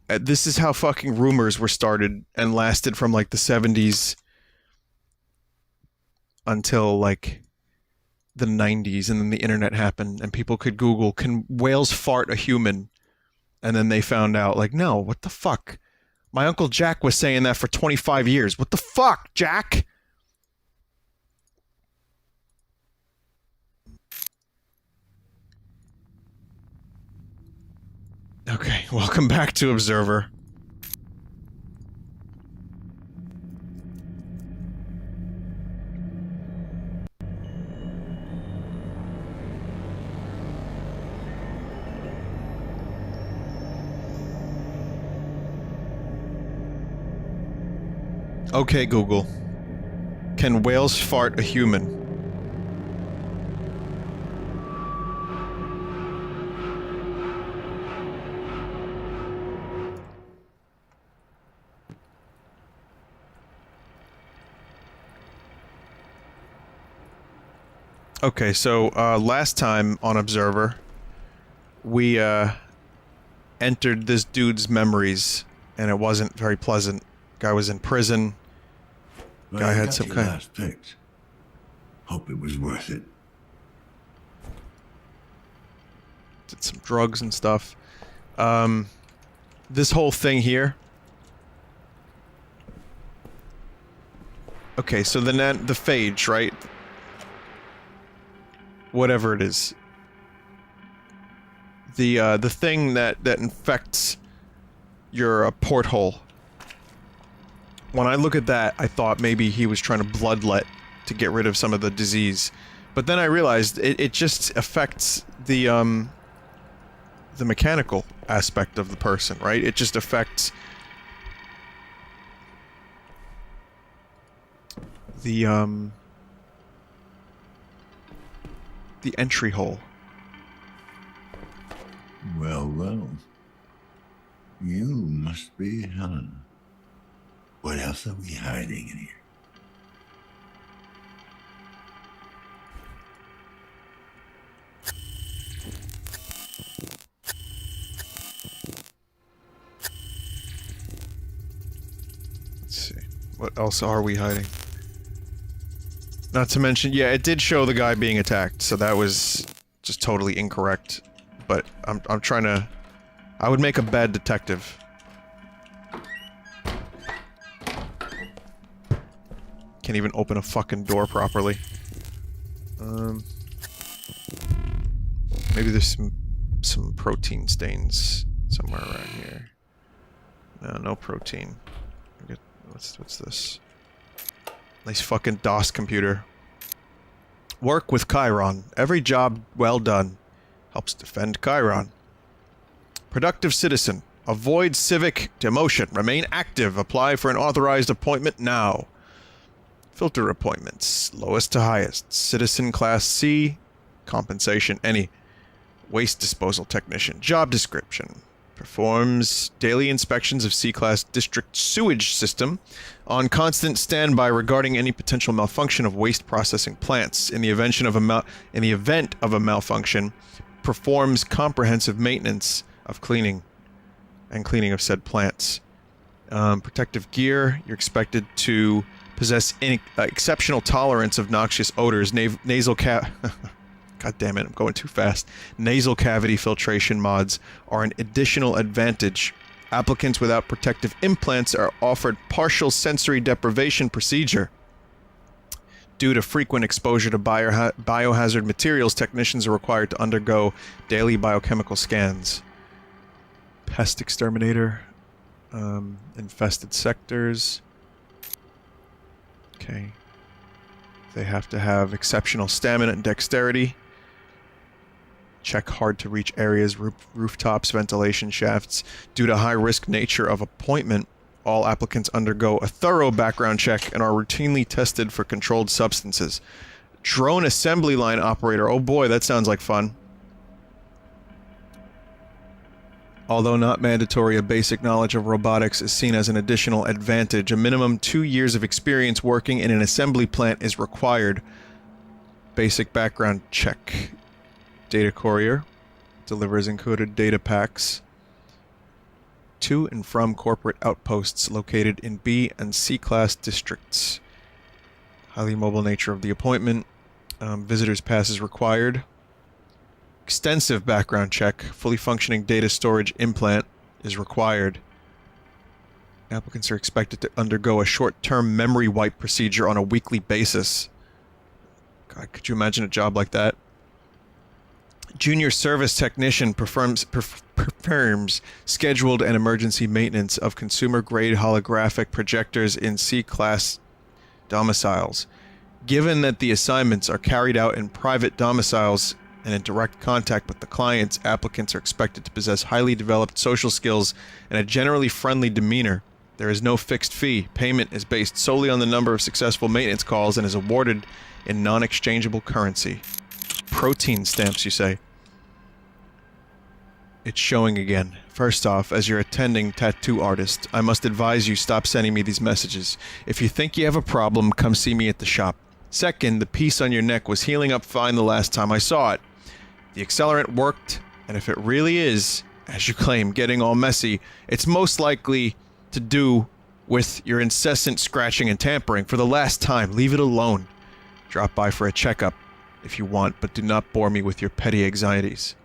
This is how fucking rumors were started and lasted from like the 70s until like the 90s, and then the internet happened and people could Google, can whales fart a human? And then they found out, like, no, what the fuck? My Uncle Jack was saying that for 25 years. What the fuck, Jack? Okay, welcome back to Observer. Okay, Google. Can whales fart a human? Okay, so, last time on Observer, we, entered this dude's memories, and it wasn't very pleasant. Guy was in prison. Well, Guy I had got some your kind. last fix. Hope it was worth it. Did some drugs and stuff. This whole thing here. Okay, so the phage, right? Whatever it is. The thing that infects your porthole. When I look at that, I thought maybe he was trying to bloodlet to get rid of some of the disease. But then I realized it just affects the mechanical aspect of the person, right? It just affects the entry hole. Well, well. You must be Helen. What else are we hiding in here? Let's see. What else are we hiding? Not to mention, yeah, it did show the guy being attacked, so that was just totally incorrect. But I'm trying to... I would make a bad detective. Can't even open a fucking door properly. Maybe there's some protein stains somewhere around here. No protein. What's this? Nice fucking DOS computer. Work with Chiron. Every job well done. Helps defend Chiron. Productive citizen. Avoid civic demotion. Remain active. Apply for an authorized appointment now. Filter appointments. Lowest to highest. Citizen class C. Compensation any. Waste disposal technician. Job description. Performs daily inspections of C-class district sewage system on constant standby regarding any potential malfunction of waste processing plants. In the event of a malfunction, performs comprehensive maintenance of cleaning of said plants. Protective gear. You're expected to possess exceptional tolerance of noxious odors. Nasal God damn it, I'm going too fast. Nasal cavity filtration mods are an additional advantage. Applicants without protective implants are offered partial sensory deprivation procedure. Due to frequent exposure to biohazard materials, technicians are required to undergo daily biochemical scans. Pest exterminator. Infested sectors. Okay. They have to have exceptional stamina and dexterity. Check hard-to-reach areas, rooftops, ventilation shafts. Due to high-risk nature of appointment, all applicants undergo a thorough background check and are routinely tested for controlled substances. Drone assembly line operator. Oh boy, that sounds like fun. Although not mandatory, a basic knowledge of robotics is seen as an additional advantage. A minimum 2 years of experience working in an assembly plant is required. Basic background check. Data courier. Delivers encoded data packs. to and from corporate outposts located in B and C class districts. Highly mobile nature of the appointment. Visitor's pass is required. Extensive background check. Fully functioning data storage implant is required. Applicants are expected to undergo a short-term memory wipe procedure on a weekly basis. God, could you imagine a job like that? Junior service technician performs scheduled and emergency maintenance of consumer-grade holographic projectors in C-class domiciles. Given that the assignments are carried out in private domiciles and in direct contact with the clients, applicants are expected to possess highly developed social skills and a generally friendly demeanor. There is no fixed fee. Payment is based solely on the number of successful maintenance calls and is awarded in non-exchangeable currency. Protein stamps, you say? It's showing again. First off, as your attending tattoo artist, I must advise you stop sending me these messages. If you think you have a problem, come see me at the shop. Second, the piece on your neck was healing up fine the last time I saw it. The accelerant worked, and if it really is, as you claim, getting all messy, it's most likely to do with your incessant scratching and tampering. For the last time, leave it alone. Drop by for a checkup if you want, but do not bore me with your petty anxieties.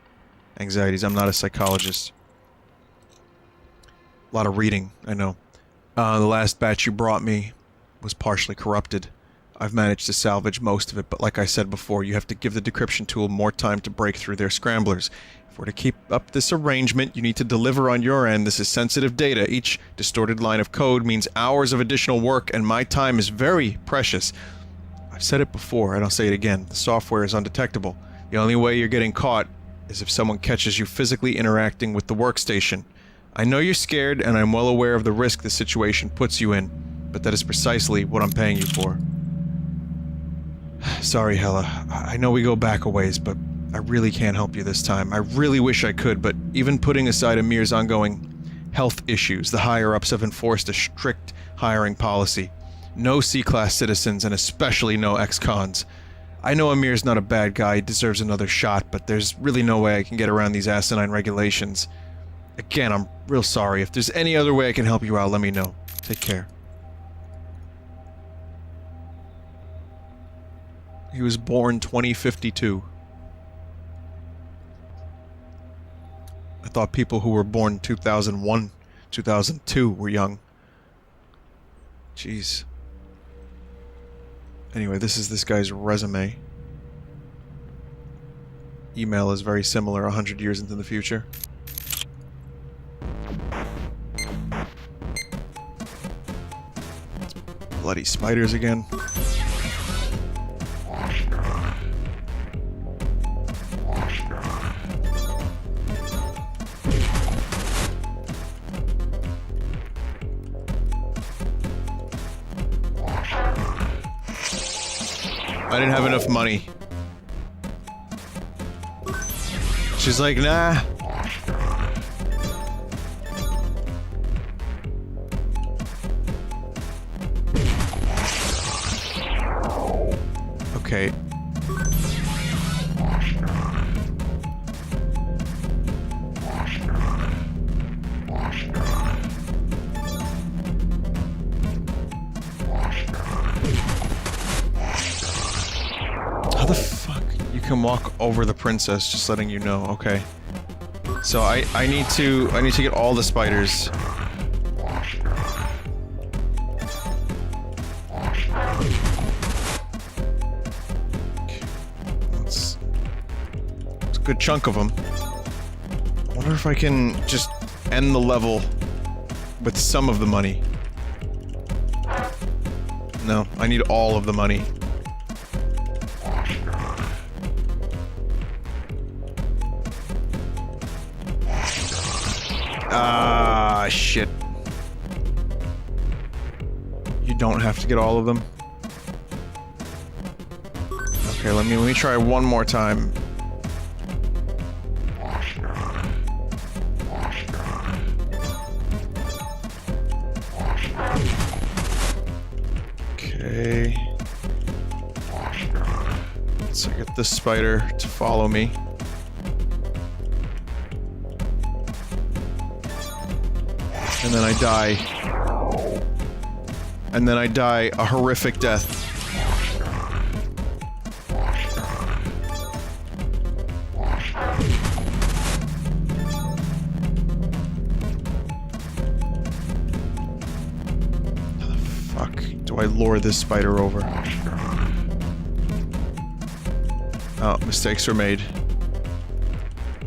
I'm not a psychologist. A lot of reading, I know. The last batch you brought me was partially corrupted. I've managed to salvage most of it, but like I said before, you have to give the decryption tool more time to break through their scramblers. If we're to keep up this arrangement, you need to deliver on your end. This is sensitive data. Each distorted line of code means hours of additional work, and my time is very precious. I've said it before, and I'll say it again. The software is undetectable. The only way you're getting caught is if someone catches you physically interacting with the workstation. I know you're scared, and I'm well aware of the risk this situation puts you in, but that is precisely what I'm paying you for. Sorry, Hella. I know we go back a ways, but I really can't help you this time. I really wish I could, but even putting aside Amir's ongoing health issues, the higher-ups have enforced a strict hiring policy. No C-class citizens, and especially no ex-cons. I know Amir's not a bad guy, he deserves another shot, but there's really no way I can get around these asinine regulations. Again, I'm real sorry. If there's any other way I can help you out, let me know. Take care. He was born 2052. I thought people who were born 2001, 2002 were young. Jeez. Anyway, this is this guy's resume. Email is very similar 100 years into the future. Bloody spiders again. I didn't have enough money. She's like, nah. Okay. How the fuck? You can walk over the princess, just letting you know. Okay. So I need to get all the spiders. That's a good chunk of them. I wonder if I can just end the level with some of the money. No, I need all of the money. Ah, shit. You don't have to get all of them. Okay, let me try one more time. Okay. Let's get this spider to follow me. And then I die. And then I die a horrific death. How the fuck do I lure this spider over? Oh, mistakes were made.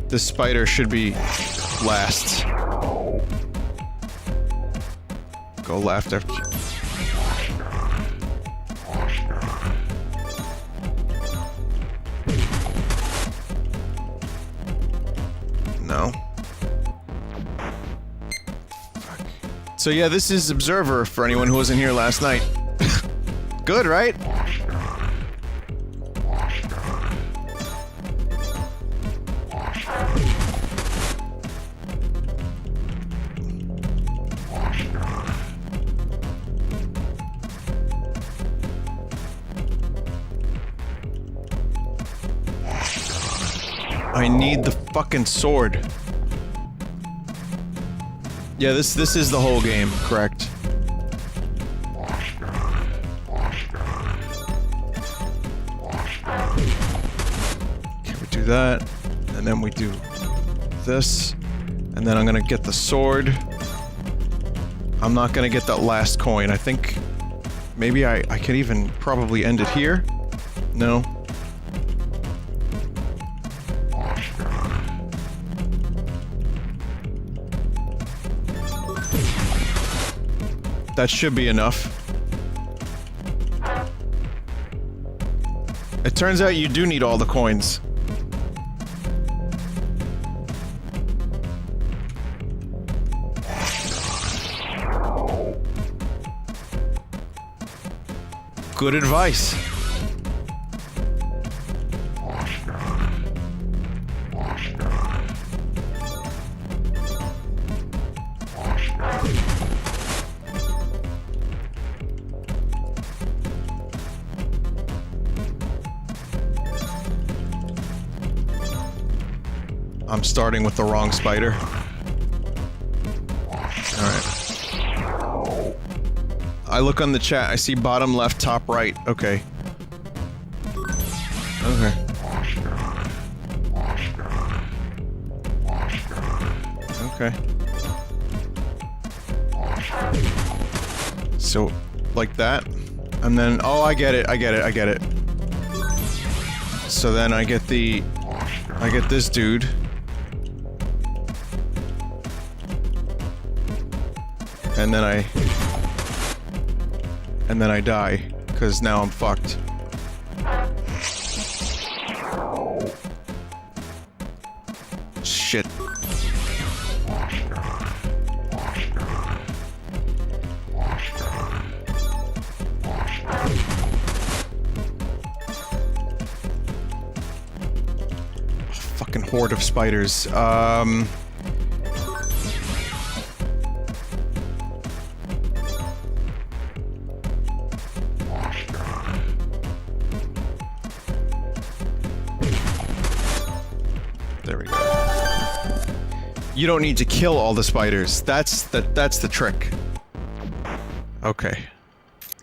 This spider should be last. Go left after. No. Fuck. So yeah, this is Observer for anyone who wasn't here last night. Good, right? I need the fucking sword. Yeah, this is the whole game, correct? Okay, we do that, and then we do this, and then I'm gonna get the sword. I'm not gonna get that last coin. I think maybe I could even probably end it here. No. That should be enough. It turns out you do need all the coins. Good advice. I'm starting with the wrong spider. Alright. I look on the chat, I see bottom left, top right. Okay. Okay. Okay. So, like that. And then, oh, I get it, I get it, I get it. So then I get this dude. And then I die, because now I'm fucked. Shit. Fucking horde of spiders. There we go. You don't need to kill all the spiders. That's the trick. Okay.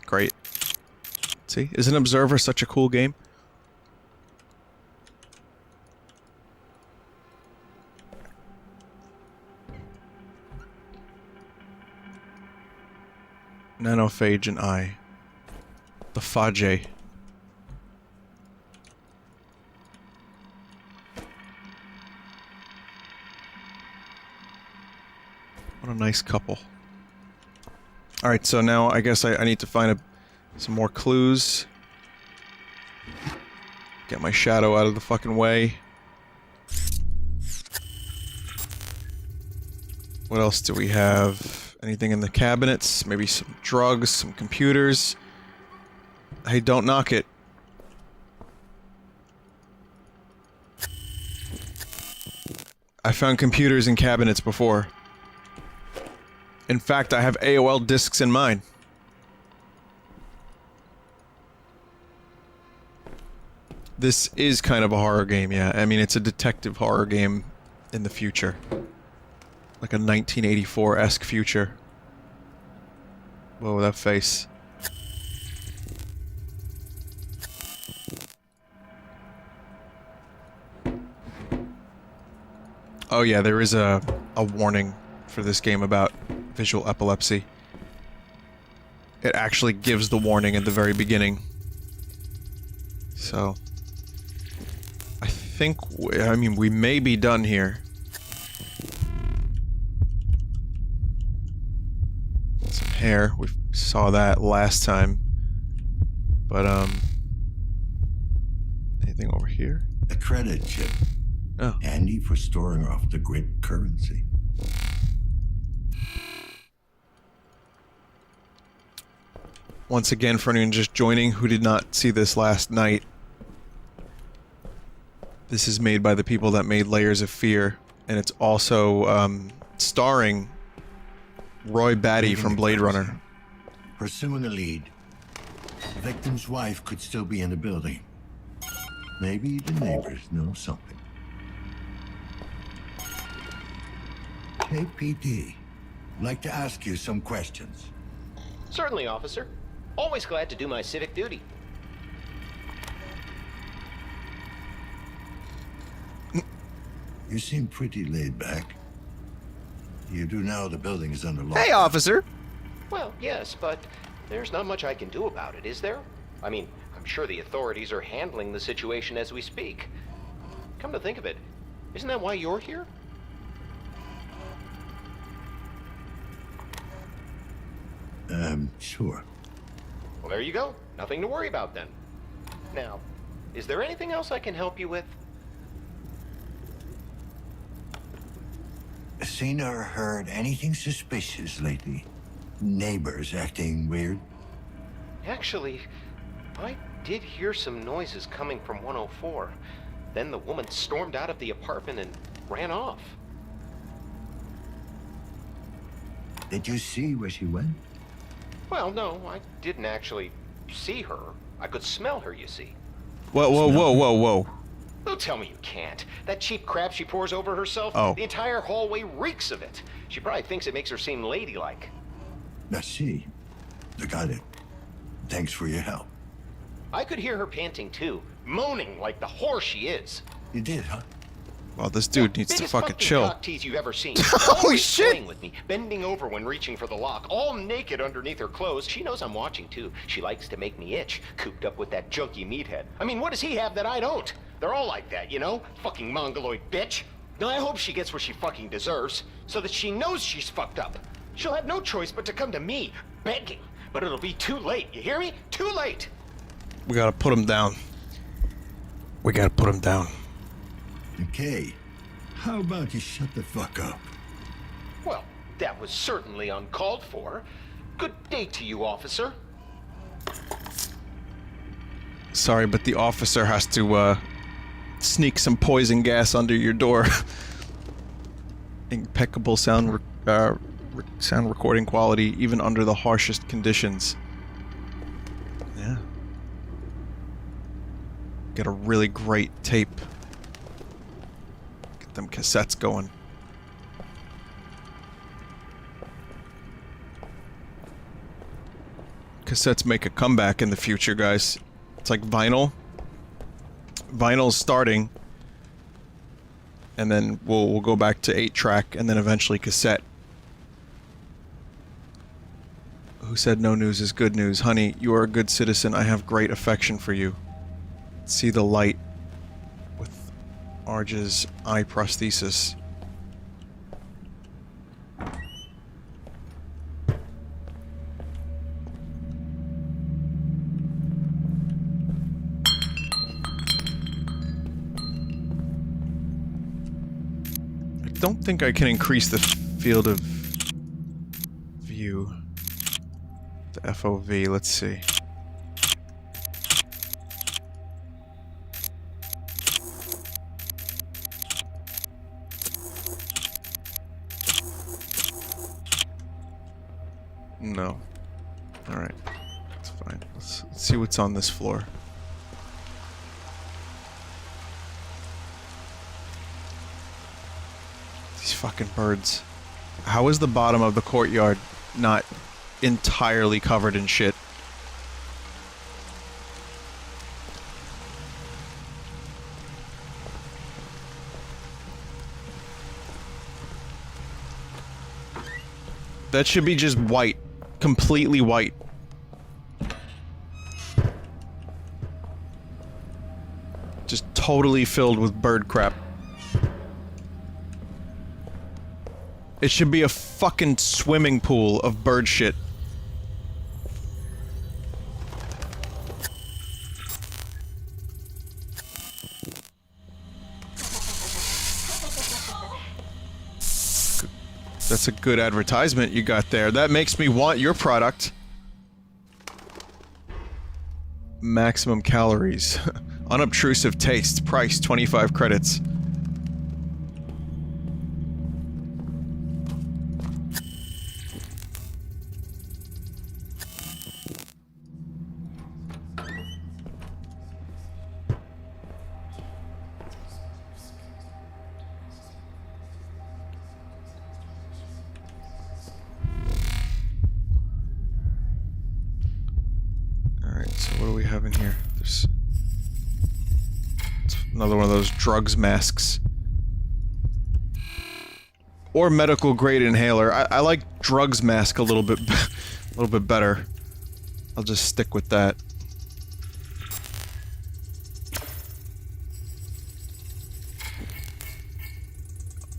Great. See? Isn't Observer such a cool game? Nanophage and I. The Fage. What a nice couple. Alright, so now I guess I need to find some more clues. Get my shadow out of the fucking way. What else do we have? Anything in the cabinets? Maybe some drugs, some computers. Hey, don't knock it. I found computers in cabinets before. In fact, I have AOL discs in mine. This is kind of a horror game, yeah. I mean, it's a detective horror game in the future. Like a 1984-esque future. Whoa, that face. Oh yeah, there is a warning for this game about visual epilepsy. It actually gives the warning at the very beginning. So... I think... I mean, we may be done here. Some hair. We saw that last time. But, anything over here? A credit chip. Oh. Handy for storing off the grid currency. Once again, for anyone just joining who did not see this last night, this is made by the people that made Layers of Fear, and it's also starring Roy Batty from Blade Runner. Pursuing a lead. The victim's wife could still be in the building. Maybe the neighbors know something. Hey, PD. I'd like to ask you some questions. Certainly, officer. Always glad to do my civic duty. You seem pretty laid back. You do know the building is under lock. Hey, officer! Well, yes, but there's not much I can do about it, is there? I mean, I'm sure the authorities are handling the situation as we speak. Come to think of it, isn't that why you're here? Sure. Well, there you go. Nothing to worry about then. Now, is there anything else I can help you with? Seen or heard anything suspicious lately? Neighbors acting weird? Actually, I did hear some noises coming from 104. Then the woman stormed out of the apartment and ran off. Did you see where she went? Well, no, I didn't actually see her. I could smell her, you see. Whoa, whoa, whoa, whoa, whoa. Don't tell me you can't. That cheap crap she pours over herself, Oh. the entire hallway reeks of it. She probably thinks it makes her seem ladylike. I see. I got it. Thanks for your help. I could hear her panting too, moaning like the whore she is. You did, huh? Well, this dude needs to Biggest fucking chill. cock tease you've ever seen. Holy Always shit! playing with me, bending over when reaching for the lock, all naked underneath her clothes. She knows I'm watching too. She likes to make me itch, cooped up with that junky meathead. I mean, what does he have that I don't? They're all like that, you know? Fucking mongoloid bitch. Now I hope she gets what she fucking deserves, so that she knows she's fucked up. She'll have no choice but to come to me, begging. But it'll be too late, you hear me? Too late! We gotta put him down. We gotta put him down. Okay. How about you shut the fuck up? Well, that was certainly uncalled for. Good day to you, officer. Sorry, but the officer has to, sneak some poison gas under your door. Impeccable sound recording quality, even under the harshest conditions. Yeah. Get a really great tape. Get them cassettes going. Cassettes make a comeback in the future, guys. It's like vinyl. Vinyl's starting, and then we'll go back to 8-track, and then eventually cassette. Who said no news is good news? Honey, you are a good citizen. I have great affection for you. See the light with Arge's eye prosthesis. I don't think I can increase the field of view. The FOV, let's see. No. Alright. That's fine. Let's see what's on this floor. These fucking birds. How is the bottom of the courtyard not entirely covered in shit? That should be just white. Completely white. Just totally filled with bird crap. It should be a fucking swimming pool of bird shit. That's a good advertisement you got there. That makes me want your product. Maximum calories. Unobtrusive taste. Price 25 credits. Another one of those drugs masks. Or medical grade inhaler. I like drugs mask a little bit better. I'll just stick with that.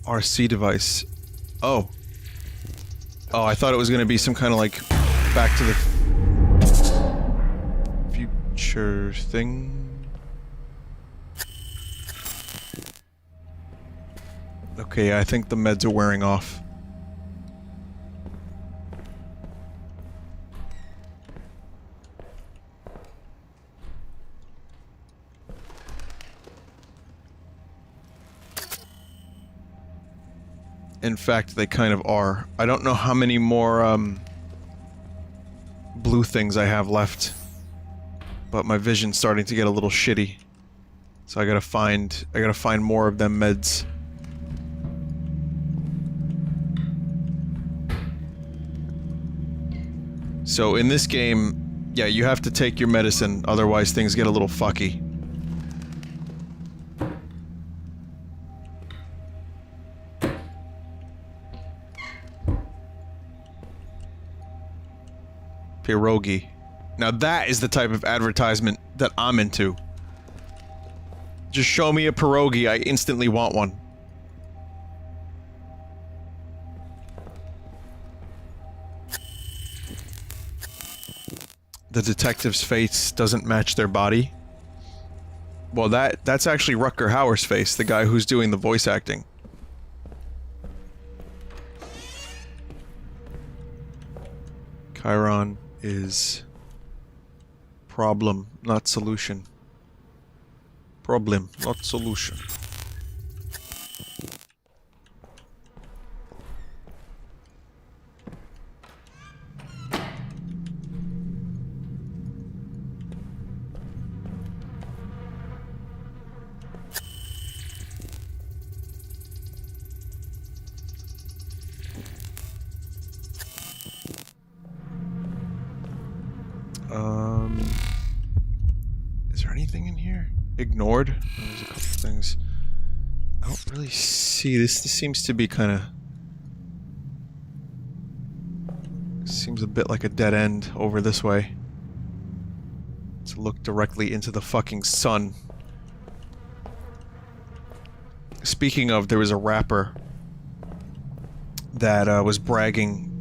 RC device. Oh. Oh, I thought it was gonna be some kind of like back to the future thing. Okay, I think the meds are wearing off. In fact, they kind of are. I don't know how many more, blue things I have left. But my vision's starting to get a little shitty. So I gotta find more of them meds. So in this game, yeah, you have to take your medicine, otherwise things get a little fucky. Pierogi. Now that is the type of advertisement that I'm into. Just show me a pierogi, I instantly want one. The detective's face doesn't match their body. Well, that's actually Rutger Hauer's face, the guy who's doing the voice acting. Chiron is problem, not solution. Problem, not solution. Is there anything in here? Ignored? There's a couple things. I don't really see this. This seems to be kind of... Seems a bit like a dead end over this way. To look directly into the fucking sun. Speaking of, there was a rapper that was bragging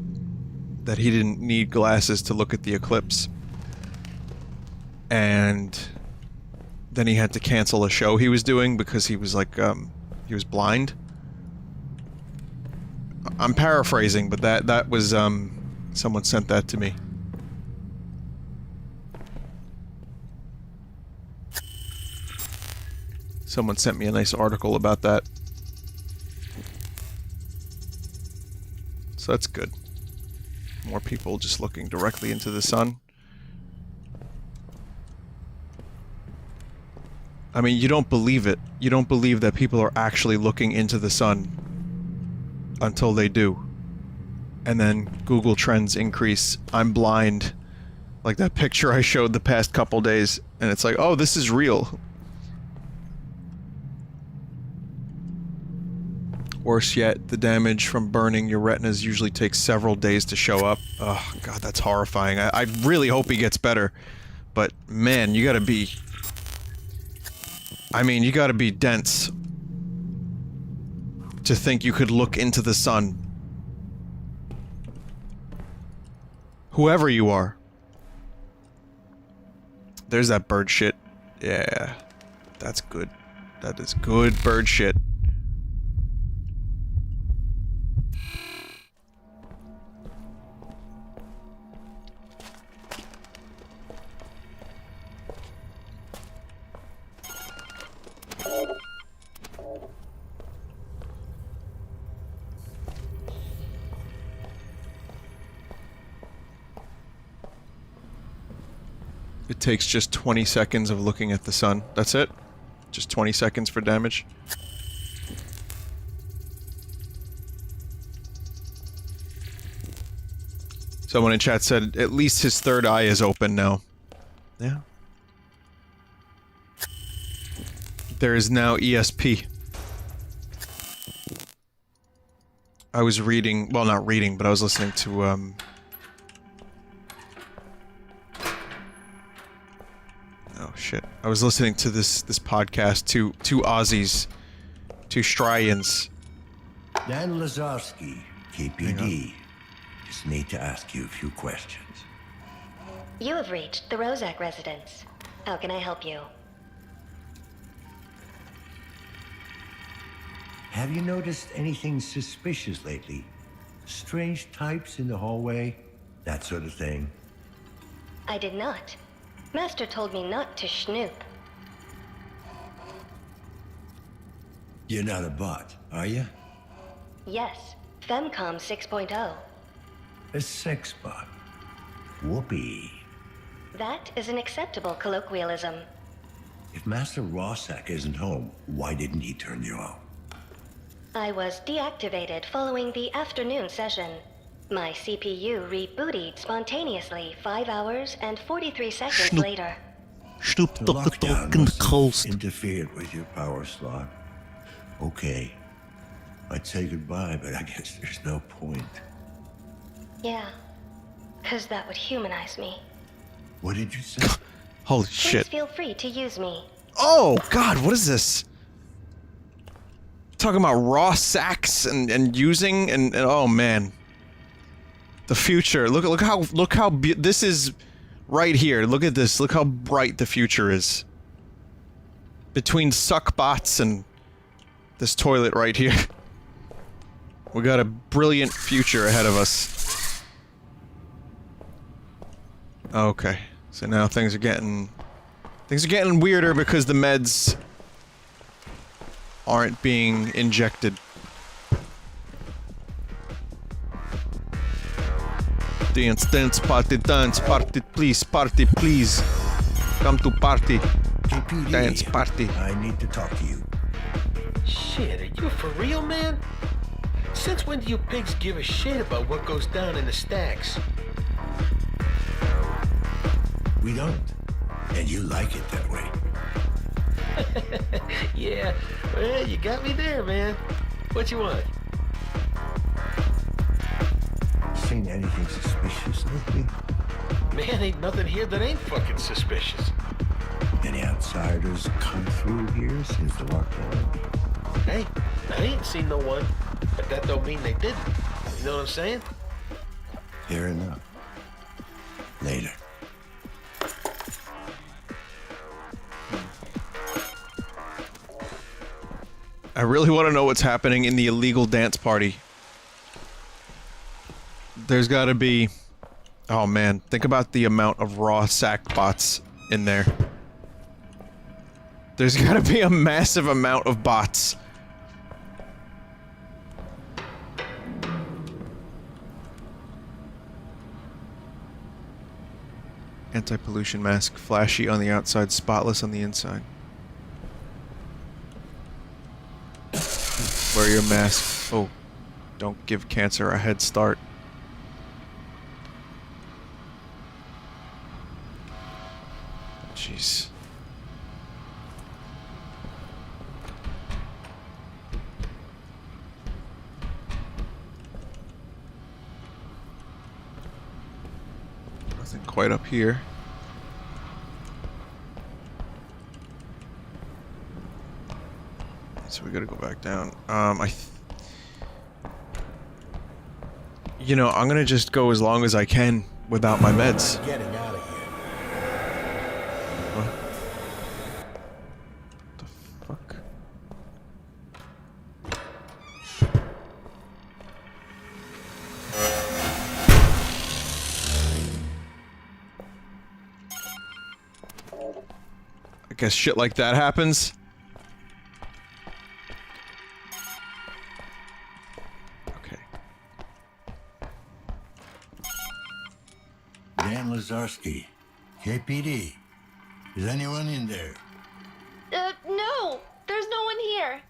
that he didn't need glasses to look at the eclipse. And then he had to cancel a show he was doing because he was like, he was blind. I'm paraphrasing, but that was, someone sent that to me. Someone sent me a nice article about that. So that's good. More people just looking directly into the sun. I mean, you don't believe it. You don't believe that people are actually looking into the sun until they do. and then Google Trends increase. I'm blind. Like that picture I showed the past couple days, and it's like, oh, this is real. Worse yet, the damage from burning your retinas usually takes several days to show up. Oh, God, that's horrifying. I really hope he gets better. But, man, you gotta be... I mean, you gotta be dense to think you could look into the sun. Whoever you are. There's that bird shit. Yeah. That's good. That is good bird shit. It takes just 20 seconds of looking at the sun. That's it? Just 20 seconds for damage? Someone in chat said, at least his third eye is open now. Yeah. There is now ESP. I was reading, well, not reading, but I was listening to, oh shit. I was listening to this podcast, two Aussies, two Strians. Dan Lazarski, KPD. Just need to ask you a few questions. You have reached the Rozak residence. How can I help you? Have you noticed anything suspicious lately? Strange types in the hallway? That sort of thing? I did not. Master told me not to snoop. You're not a bot, are you? Yes, Femcom 6.0. A sex bot. Whoopee. That is an acceptable colloquialism. If Master Rossack isn't home, why didn't he turn you out? I was deactivated following the afternoon session. My CPU rebooted spontaneously 5 hours and 43 seconds later. The lockdown must have interfered with your power slot. Okay. I'd say goodbye, but I guess there's no point. Yeah, 'cause that would humanize me. What did you say? Holy Please shit. feel free to use me. Oh, God, what is this? Talking about raw sacks and using and oh man. The future. Look how this is right here. Look at this. Look how bright the future is. Between suck bots and this toilet right here. We got a brilliant future ahead of us. Okay. So now things are getting weirder because the meds aren't being injected. Dance, party, please, come to party. KPD, Dance, party. I need to talk to you. Shit, are you for real, man? Since when do you pigs give a shit about what goes down in the stacks? We don't. And you like it that way. Yeah, well, you got me there, man. What you want? Seen anything suspicious lately? Man, ain't nothing here that ain't fucking suspicious. Any outsiders come through here since the lockdown? Hey, I ain't seen no one, but that don't mean they didn't. You know what I'm saying? Fair enough. Later. I really want to know what's happening in the illegal dance party. There's gotta be... Oh man, think about the amount of raw sack bots in there. There's gotta be a massive amount of bots. Anti-pollution mask, flashy on the outside, spotless on the inside. Wear your mask. Oh, don't give cancer a head start. jeez. Nothing quite up here. So we gotta go back down. You know, I'm gonna just go as long as I can without my meds. Getting out of here. What the fuck? I guess shit like that happens. Okay. Dan Lazarski, KPD. Is anyone in there? No. There's no one here.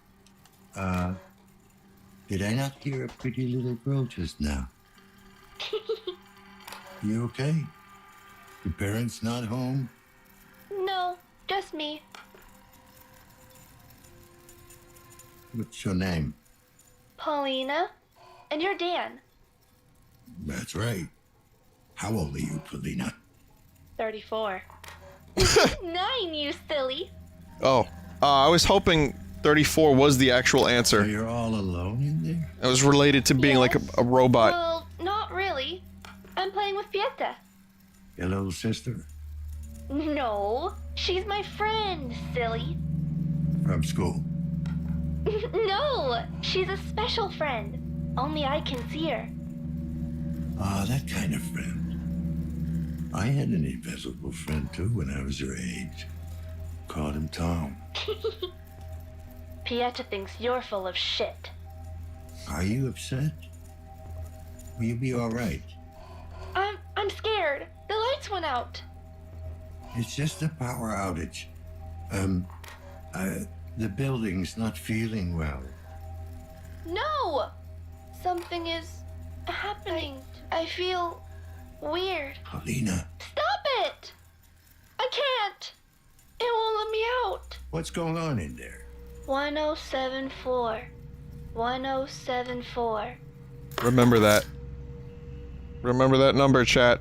Did I not hear a pretty little girl just now? You okay? Your parents not home? No, just me. What's your name? Paulina. And you're Dan. That's right. How old are you, Paulina? 34. 9, you silly. Oh, I was hoping 34 was the actual So answer. you're all alone in there? It was related to being like Yes. a robot. Well, not really. I'm playing with Yetta. Your little sister? No, she's my friend, silly. From school? No, she's a special friend. Only I can see her. Ah, that kind of friend. I had an invisible friend too when I was your age. Called him Tom. Pieta thinks you're full of shit. Are you upset? Will you be all right? I'm scared. The lights went out. It's just a power outage. The building's not feeling well. No! Something is happening. I feel weird. Paulina, Stop it! I can't. It won't let me out. what's going on in there? 1074. 1074. Remember that. Remember that number, chat.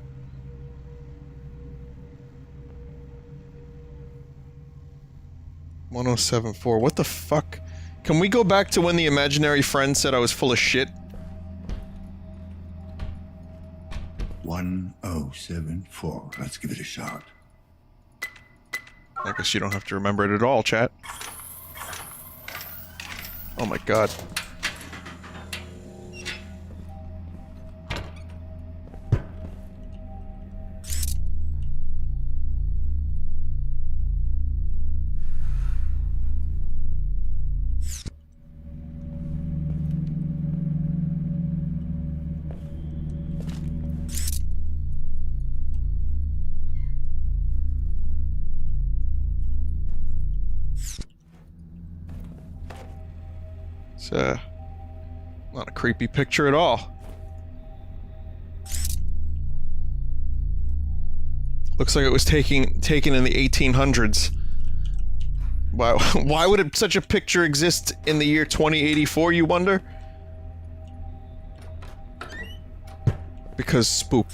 .1074. What the fuck? Can we go back to when the imaginary friend said I was full of shit? 1074. Let's give it a shot. I guess you don't have to remember it at all, chat. Oh my god. It's not a creepy picture at all. Looks like it was taken in the 1800s. Why would such a picture exist in the year 2084, you wonder? Because spoop.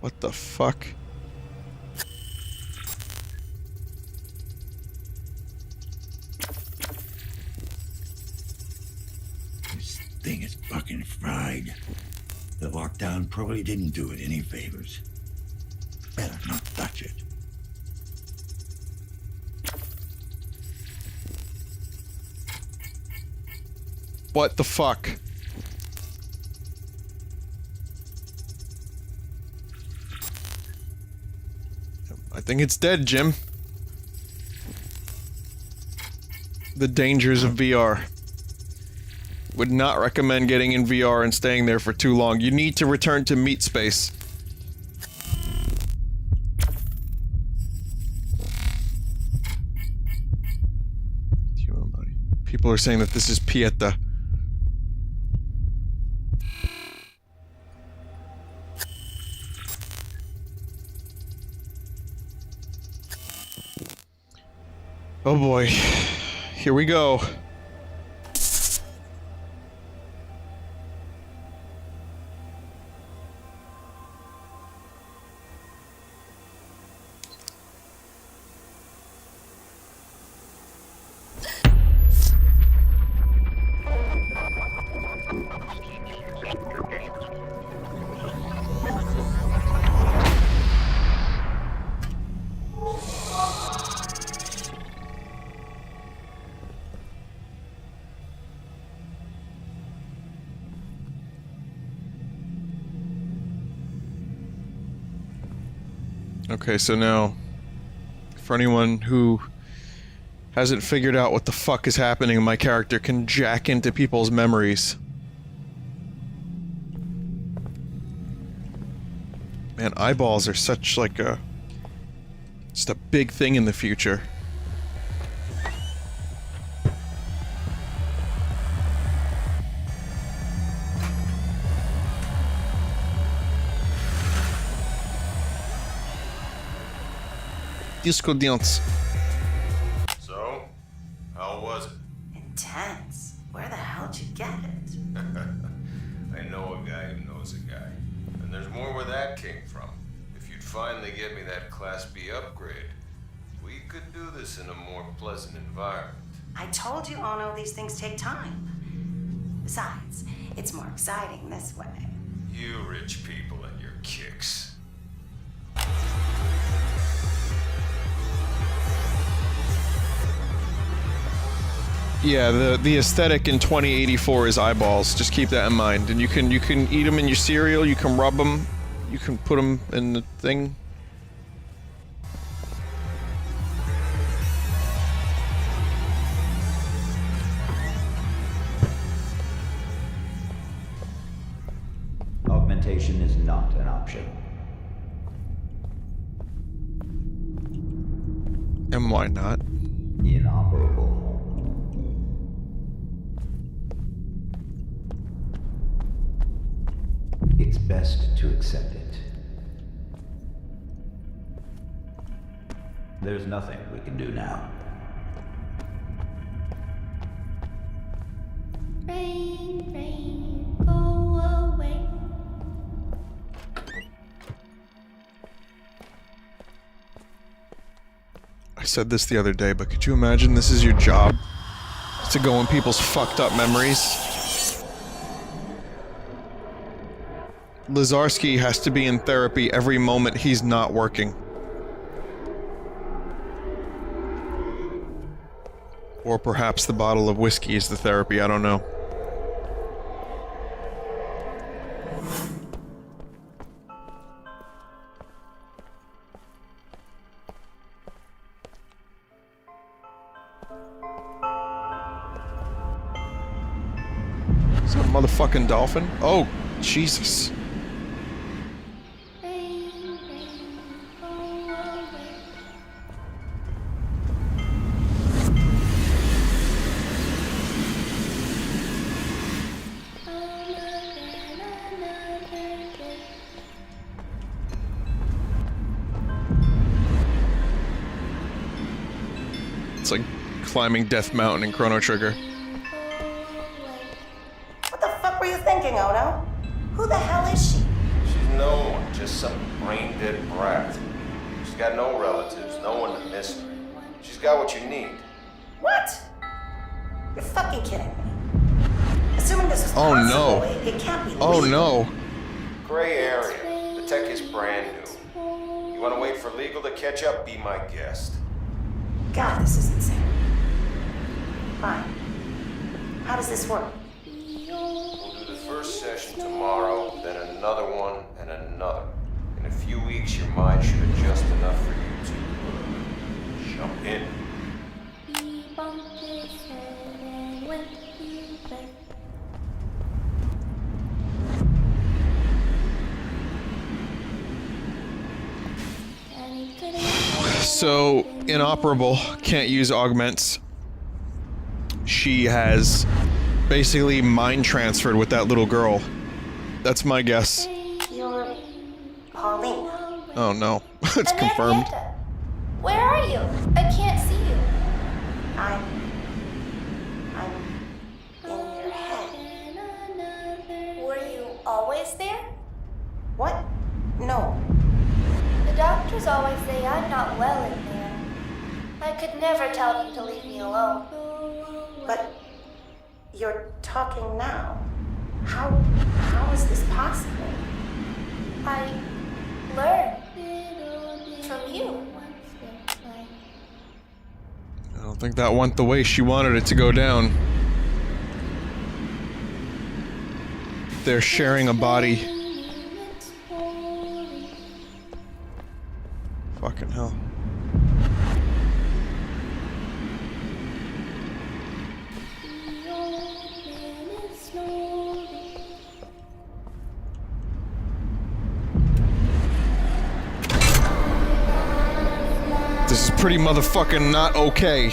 What the fuck? This thing is fucking fried. The lockdown probably didn't do it any favors. Better not touch it. What the fuck? I think it's dead, Jim. The dangers of VR. Would not recommend getting in VR and staying there for too long. You need to return to meat space. People are saying that this is Yetta. Oh boy. Here we go. Okay, so now, for anyone who hasn't figured out what the fuck is happening, my character can jack into people's memories. Man, eyeballs are such like a... just a big thing in the future. Disco dance. So, how was it? Intense. Where the hell did you get it? I know a guy who knows a guy. And there's more where that came from. If you'd finally get me that Class B upgrade, we could do this in a more pleasant environment. I told you, Ono, these things take time. Besides, it's more exciting this way. You rich people and your kicks. Yeah, the aesthetic in 2084 is eyeballs. Just keep that in mind. And you can eat them in your cereal. You can rub them. You can put them in the thing. Augmentation is not an option. And why not? Inoperable. It's best to accept it. There's nothing we can do now. Rain, rain, go away. I said this the other day, but could you imagine this is your job? To go in people's fucked up memories? Lazarski has to be in therapy every moment he's not working. Or perhaps the bottle of whiskey is the therapy, I don't know. Is that a motherfucking dolphin? Oh, Jesus. Rain, rain, go away. Another day. It's like climbing Death Mountain in Chrono Trigger. What the fuck were you thinking, Ono? Who the hell is she? She's no one, just some brain-dead brat. She's got no relatives, no one to miss her. She's got what you need. What? You're fucking kidding me. Assuming this is Oh, possible, no. it can't be Oh legal. no. Gray area. The tech is brand new. You want to wait for legal to catch up? Be my guest. God, this is insane. Fine. How does this work? We'll do the first session tomorrow, then another one, and another. In a few weeks, your mind should adjust enough for you to jump in. He bumped his head and went to bed. And he couldn't So, inoperable, can't use augments. she has basically mind transferred with that little girl. That's my guess. You're Pauline. Oh no, it's confirmed. Yetta, where are you? I can't see you. I'm in your head. Were you always there? What? No. The doctors always say I'm not well in there. I could never tell them to leave me alone. But you're talking now. How is this possible? I learned from you. I don't think that went the way she wanted it to go down. They're sharing a body. Fucking hell. This is pretty motherfucking not okay.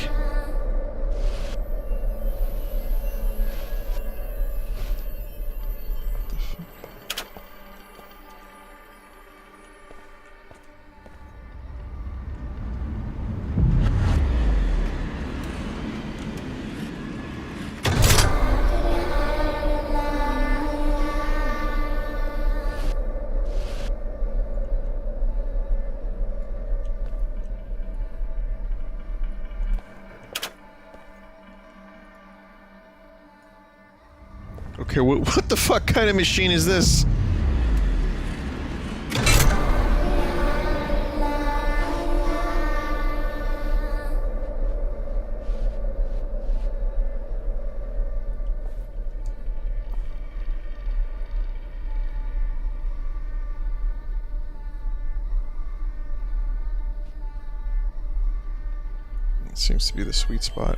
Okay, what the fuck kind of machine is this? It seems to be the sweet spot.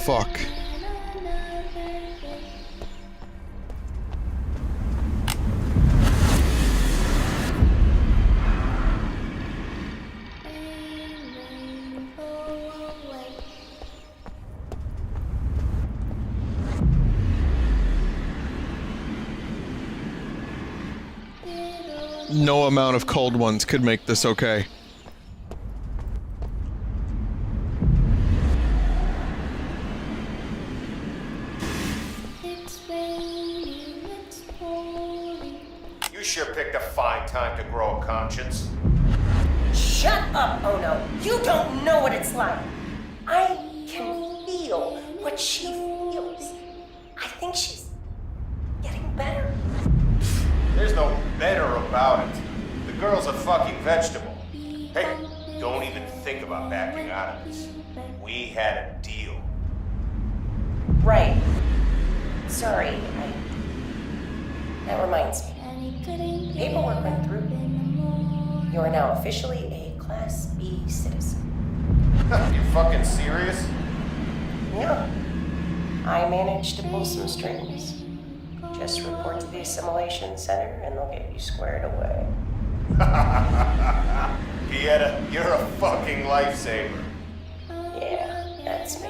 Fuck. No amount of cold ones could make this okay. You sure picked a fine time to grow a conscience. Shut up, Ono. You don't know what it's like. I can feel what she feels. I think she's getting better. There's no better about it. The girl's a fucking vegetable. Hey, don't even think about backing out of this. We had a deal. Right. Sorry, that reminds me. The paperwork went through. You are now officially a Class B citizen. You fucking serious? Yeah. I managed to pull some strings. Just report to the assimilation center and they'll get you squared away. Yetta, you're a fucking lifesaver. Yeah, that's me.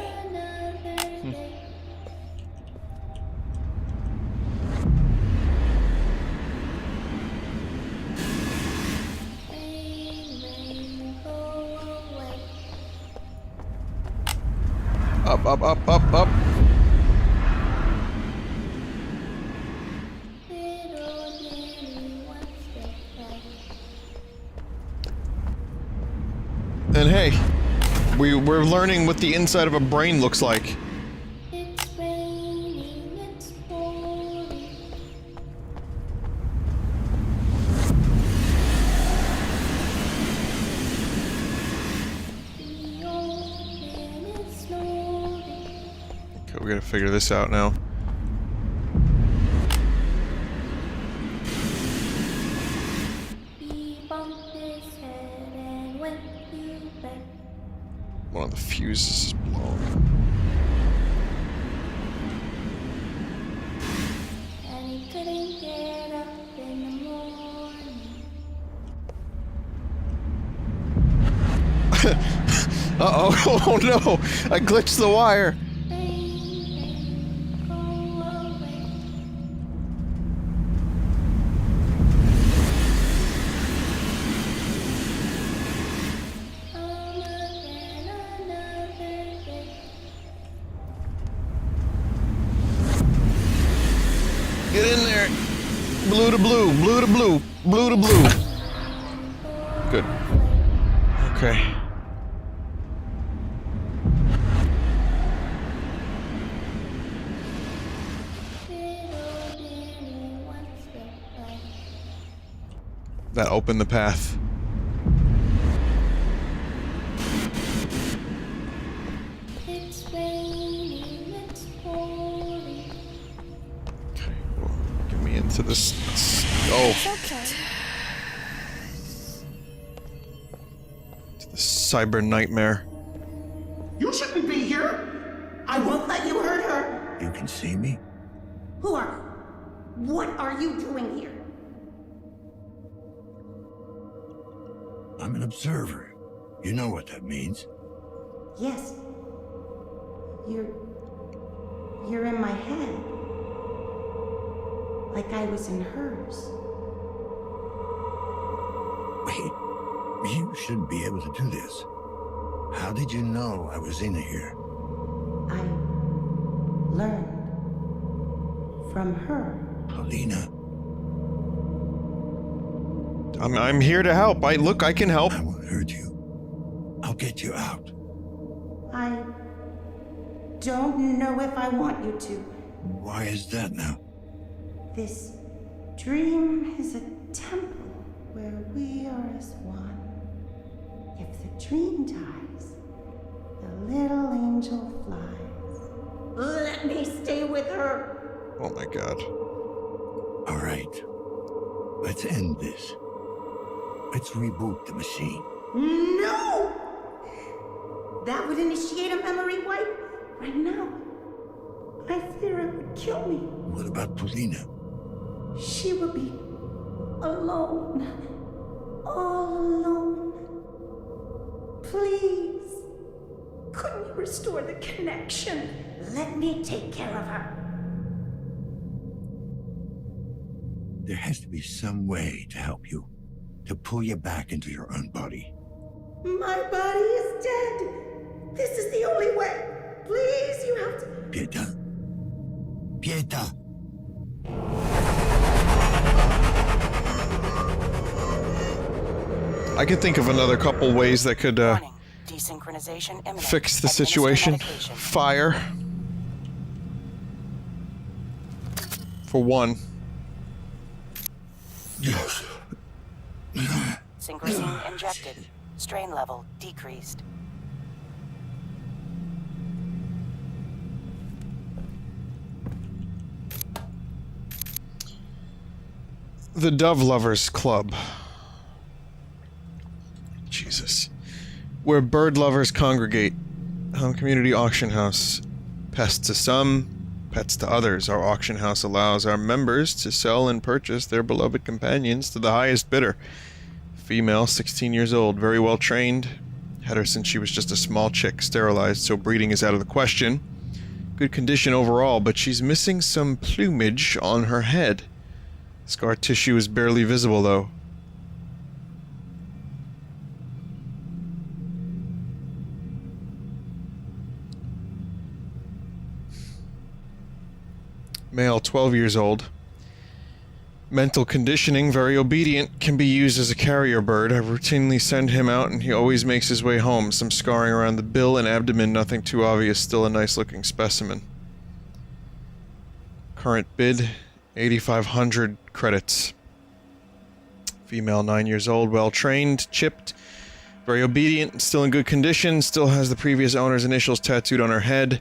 Up, up, up, up, up. And hey, we're learning what the inside of a brain looks like. Okay, we gotta figure this out now. He bumped his head and went to bed. One of the fuses is blown. And he couldn't get up in the morning. Uh-oh. Oh no! I glitched the wire! Rain, go away. Another day. Get in there! Blue to blue, blue to blue, blue to blue. Good. Okay. Little Vinny wants to play. That opened the path. It's raining, it's pouring. Okay, well, get me into this. Oh, Okay. to the cyber nightmare. You shouldn't be here. I won't let you hurt her. You can see me? Who are you? What are you doing here? I'm an observer. You know what that means. Yes. You're in my head. Like I was in hers. Wait, you shouldn't be able to do this. How did you know I was in here? I learned from her. Paulina, I'm here to help. Look, I can help. I won't hurt you. I'll get you out. I don't know if I want you to. Why is that now? This dream is a temple where we are as one. If the dream dies, the little angel flies. Let me stay with her. Oh my god. All right. Let's end this. Let's reboot the machine. No! That would initiate a memory wipe right now. I fear it would kill me. What about Paulina? She would be alone. All alone. Please. Couldn't you restore the connection? Let me take care of her. There has to be some way to help you. To pull you back into your own body. My body is dead. This is the only way. Please, you have to. Yetta. Yetta. I could think of another couple ways that could Desynchronization imminent. fix the Administer situation. medication. Fire. For one. Yes. Synchrosine injected. Strain level decreased. The Dove Lovers Club. Jesus. Where bird lovers congregate. Home community auction house. Pests to some, pets to others. Our auction house allows our members to sell and purchase their beloved companions to the highest bidder. Female, 16 years old, very well trained. Had her since she was just a small chick, sterilized, so breeding is out of the question. Good condition overall, but she's missing some plumage on her head. Scar tissue is barely visible, though. Male, 12 years old. Mental conditioning, very obedient, can be used as a carrier bird. I routinely send him out and he always makes his way home. Some scarring around the bill and abdomen, nothing too obvious, still a nice looking specimen. Current bid, 8,500 credits. Female, 9 years old, well trained, chipped, very obedient, still in good condition, still has the previous owner's initials tattooed on her head.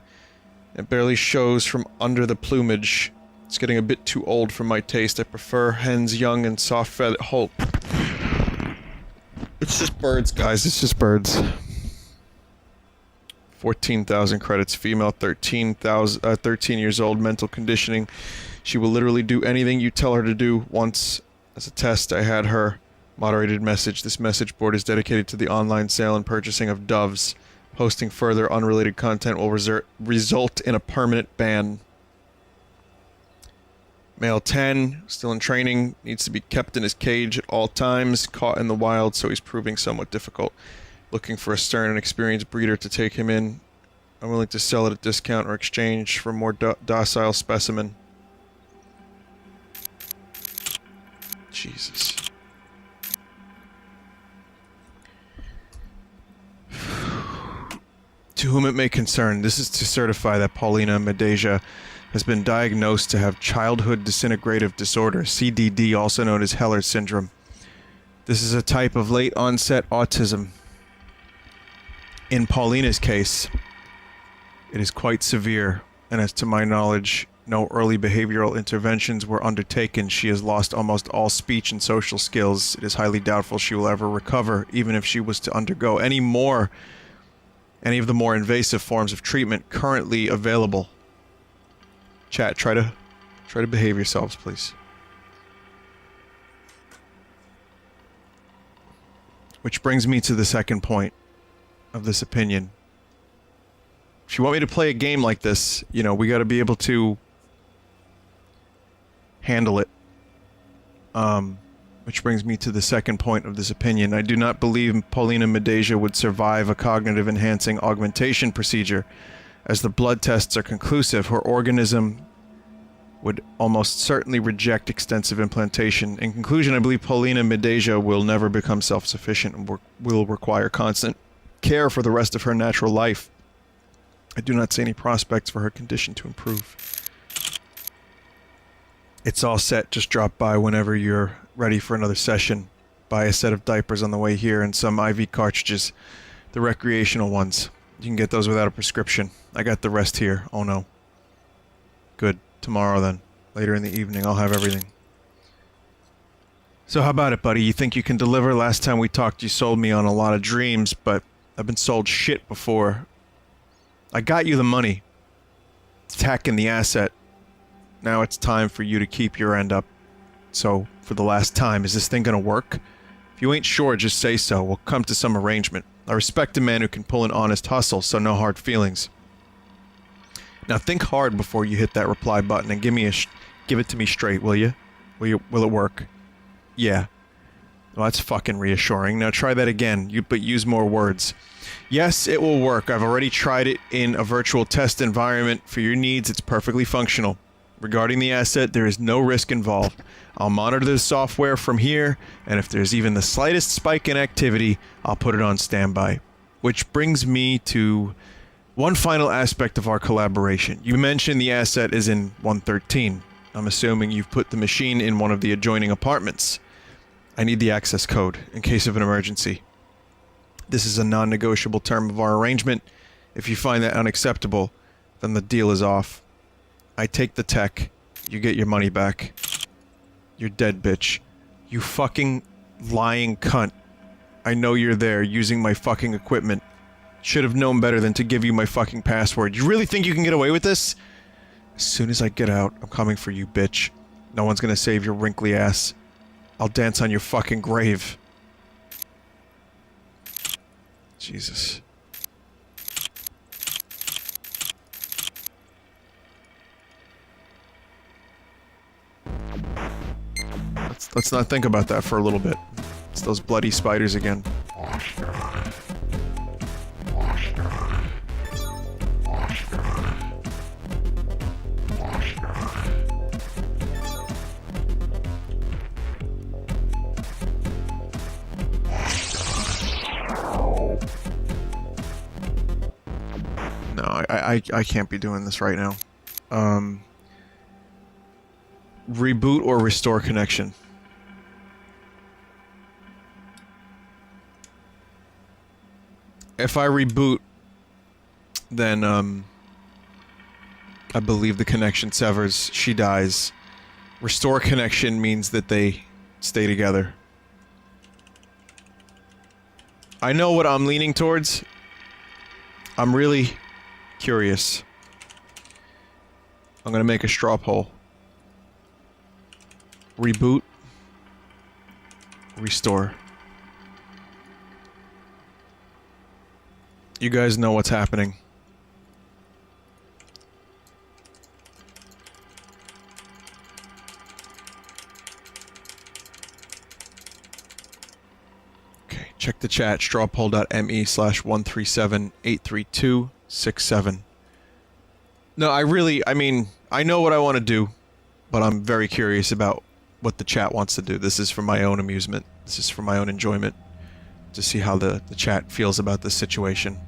It barely shows from under the plumage. It's getting a bit too old for my taste. I prefer hens young and soft feathered. Hope. It's just birds, guys. It's just birds. 14,000 credits. Female, 13 years old. Mental conditioning. She will literally do anything you tell her to do. Once, as a test, I had her. Moderated message. This message board is dedicated to the online sale and purchasing of doves. Posting further unrelated content will result in a permanent ban. Male 10, still in training, needs to be kept in his cage at all times, caught in the wild, so he's proving somewhat difficult. Looking for a stern and experienced breeder to take him in. I'm willing to sell at a discount or exchange for a more docile specimen. Jesus. To whom it may concern, this is to certify that Paulina Medeja has been diagnosed to have childhood disintegrative disorder, CDD, also known as Heller syndrome. This is a type of late-onset autism. In Paulina's case, it is quite severe, and as to my knowledge, no early behavioral interventions were undertaken. She has lost almost all speech and social skills. It is highly doubtful she will ever recover, even if she was to undergo any of the more invasive forms of treatment currently available. Chat, try to behave yourselves, please. Which brings me to the second point of this opinion. If you want me to play a game like this, you know, we got to be able to handle it. Which brings me to the second point of this opinion. I do not believe Paulina Medeja would survive a cognitive enhancing augmentation procedure. As the blood tests are conclusive, her organism would almost certainly reject extensive implantation. In conclusion, I believe Paulina Medeja will never become self-sufficient and will require constant care for the rest of her natural life. I do not see any prospects for her condition to improve. It's all set. Just drop by whenever you're ready for another session. Buy a set of diapers on the way here and some IV cartridges. The recreational ones. You can get those without a prescription. I got the rest here. Oh no. Good. Tomorrow then. Later in the evening I'll have everything. So how about it, buddy? You think you can deliver? Last time we talked you sold me on a lot of dreams, but I've been sold shit before. I got you the money. It's tacking the asset. Now it's time for you to keep your end up. So, for the last time, is this thing gonna work? If you ain't sure, just say so. We'll come to some arrangement. I respect a man who can pull an honest hustle, so no hard feelings. Now think hard before you hit that reply button and give it to me straight, will you? Will it work? Yeah. Well, that's fucking reassuring. Now try that again, but use more words. Yes, it will work. I've already tried it in a virtual test environment. For your needs, it's perfectly functional. Regarding the asset, there is no risk involved. I'll monitor the software from here, and if there's even the slightest spike in activity, I'll put it on standby. Which brings me to one final aspect of our collaboration. You mentioned the asset is in 113. I'm assuming you've put the machine in one of the adjoining apartments. I need the access code, in case of an emergency. This is a non-negotiable term of our arrangement. If you find that unacceptable, then the deal is off. I take the tech. You get your money back. You're dead, bitch. You fucking lying cunt. I know you're there using my fucking equipment. Should have known better than to give you my fucking password. You really think you can get away with this? As soon as I get out, I'm coming for you, bitch. No one's gonna save your wrinkly ass. I'll dance on your fucking grave. Jesus. Let's not think about that for a little bit. It's those bloody spiders again. No, I can't be doing this right now. Reboot or restore connection. If I reboot, then I believe the connection severs. She dies. Restore connection means that they stay together. I know what I'm leaning towards. I'm really curious. I'm gonna make a straw poll. Reboot. Restore. You guys know what's happening. Okay, check the chat. strawpoll.me/137-832-67. No, I mean, I know what I want to do, but I'm very curious about what the chat wants to do. This is for my own amusement. This is for my own enjoyment. To see how the chat feels about this situation.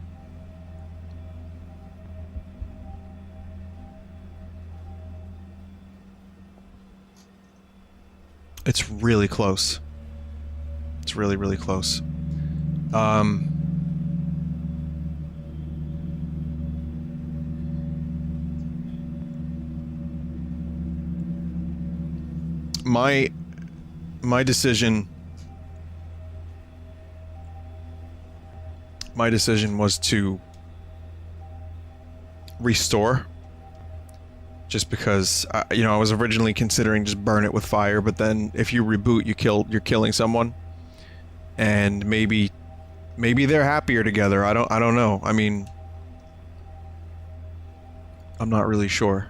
It's really close. It's really, really close. My decision was to restore, just because you know, I was originally considering just burn it with fire, but then if you reboot, you're killing someone, and maybe they're happier together. I don't know. I mean, I'm not really sure.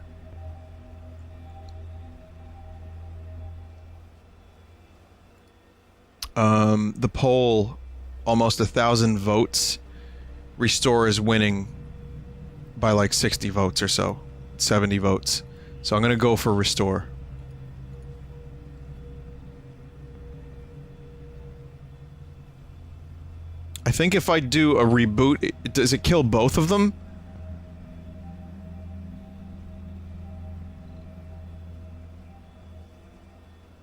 The poll, almost 1,000 votes. Restore is winning by like 60 votes or so. 70 votes. So I'm gonna go for restore. I think if I do a reboot, does it kill both of them?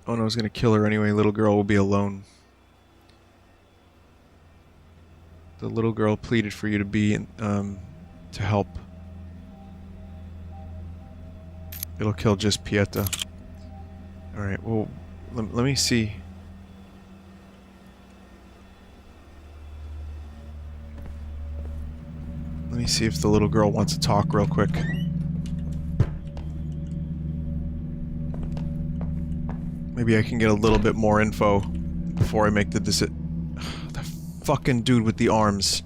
Oh no, I was gonna kill her anyway. Little girl will be alone. The little girl pleaded for you to be, to help. It'll kill just Yetta. Alright, well, let me see. Let me see if the little girl wants to talk real quick. Maybe I can get a little bit more info before I make the decision. The fucking dude with the arms.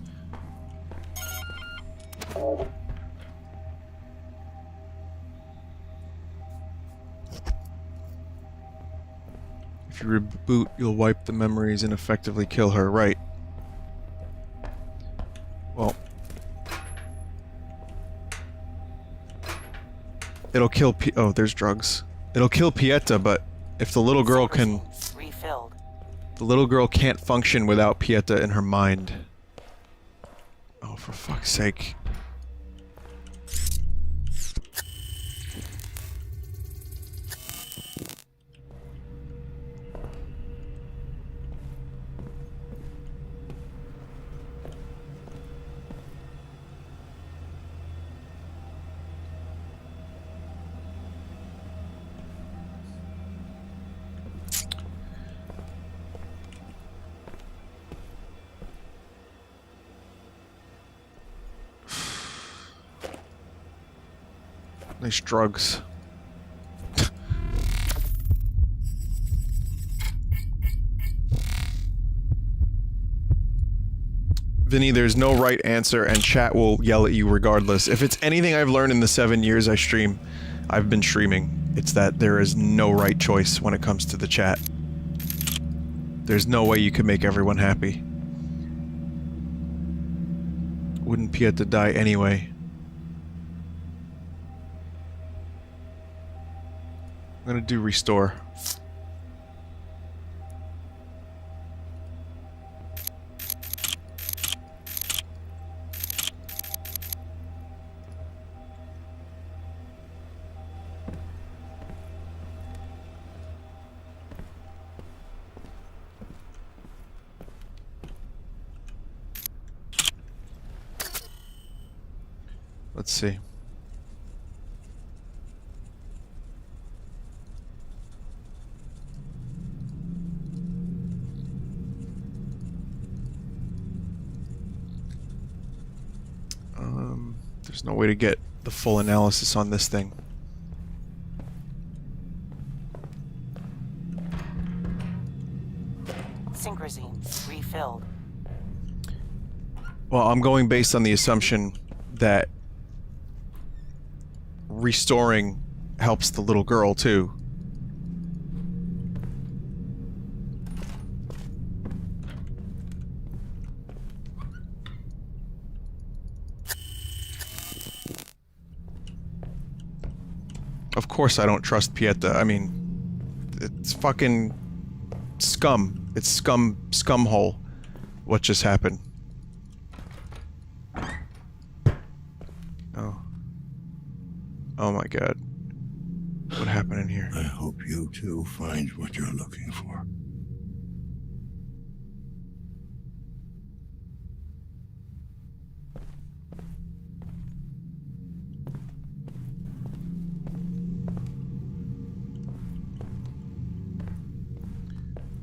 If you reboot, you'll wipe the memories and effectively kill her. Right. Well. It'll kill oh, there's drugs. It'll kill Yetta, but if the little girl can... Refilled. The little girl can't function without Yetta in her mind. Oh, for fuck's sake. Nice drugs. Vinny, there's no right answer, and chat will yell at you regardless. If it's anything I've learned in the 7 years I've been streaming, it's that there is no right choice when it comes to the chat. There's no way you could make everyone happy. Wouldn't Yetta die anyway? I'm gonna do restore. Let's see. There's no way to get the full analysis on this thing. Synchrosine refilled. Well, I'm going based on the assumption that restoring helps the little girl too. Of course I don't trust Yetta. I mean, it's fucking scum. It's scum hole. What just happened? Oh. Oh my god. What happened in here? I hope you too find what you're looking for.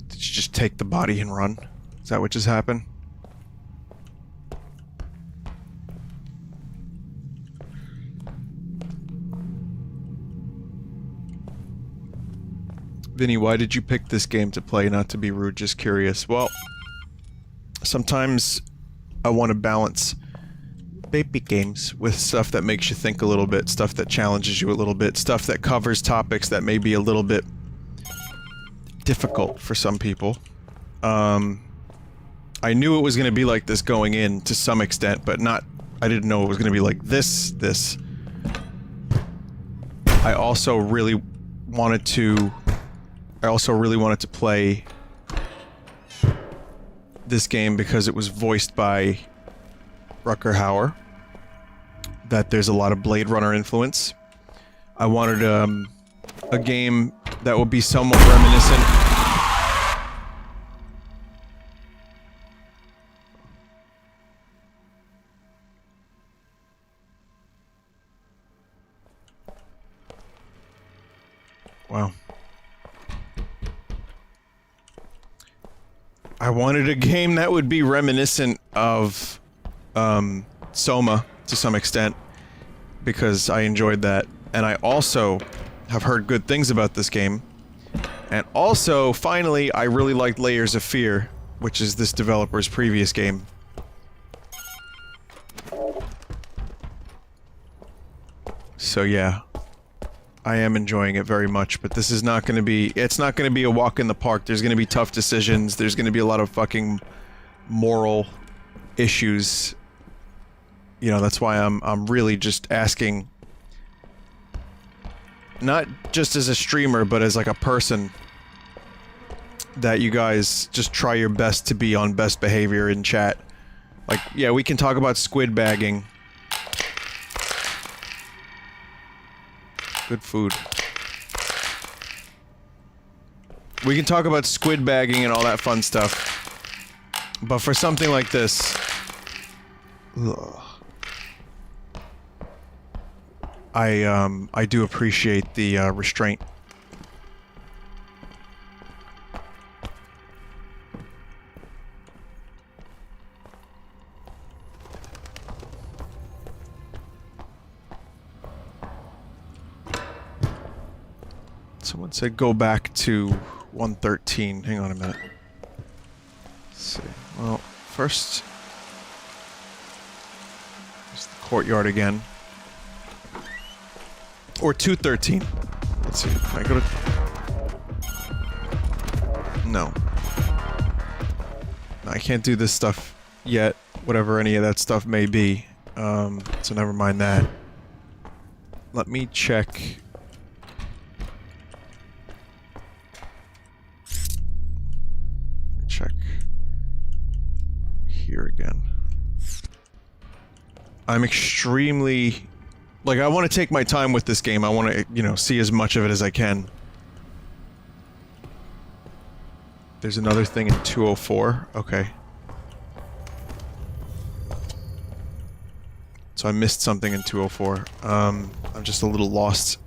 Did you just take the body and run? Is that what just happened? Vinny, why did you pick this game to play? Not to be rude, just curious. Well, sometimes I want to balance baby games with stuff that makes you think a little bit, stuff that challenges you a little bit, stuff that covers topics that may be a little bit difficult for some people. I knew it was going to be like this going in to some extent, but I didn't know it was going to be like this. I also really wanted to play this game because it was voiced by Rutger Hauer. That there's a lot of Blade Runner influence. I wanted a game that would be somewhat reminiscent. Wow. I wanted a game that would be reminiscent of Soma to some extent, because I enjoyed that, and I also have heard good things about this game. And also, finally, I really liked Layers of Fear, which is this developer's previous game. So yeah, I am enjoying it very much, but this is not going to be... It's not going to be a walk in the park. There's going to be tough decisions. There's going to be a lot of fucking moral issues. You know, that's why I'm really just asking... Not just as a streamer, but as like a person, that you guys just try your best to be on best behavior in chat. Like, yeah, we can talk about squid bagging. Good food. We can talk about squid bagging and all that fun stuff. But for something like this... Ugh. I do appreciate the restraint. Someone said go back to 113. Hang on a minute. Let's see. Well, first... There's the courtyard again. Or 213. Let's see. Can I go to... No. I can't do this stuff yet. Whatever any of that stuff may be. So never mind that. Let me check... Check... Here again. I'm extremely... Like, I want to take my time with this game. I want to, you know, see as much of it as I can. There's another thing in 204. Okay. So I missed something in 204. I'm just a little lost.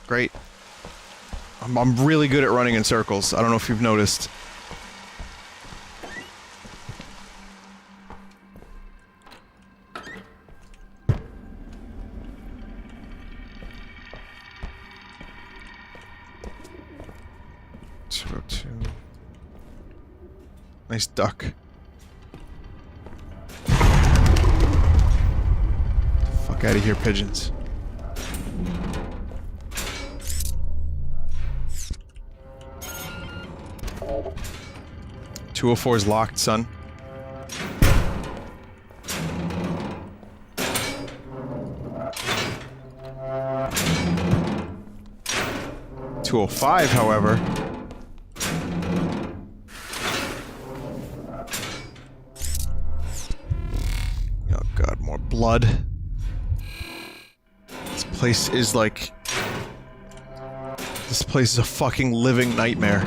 Great. I'm really good at running in circles. I don't know if you've noticed. Nice duck. Fuck out of here, pigeons. .204 is locked, son. .205, however. Oh god, more blood. This place is like... This place is a fucking living nightmare.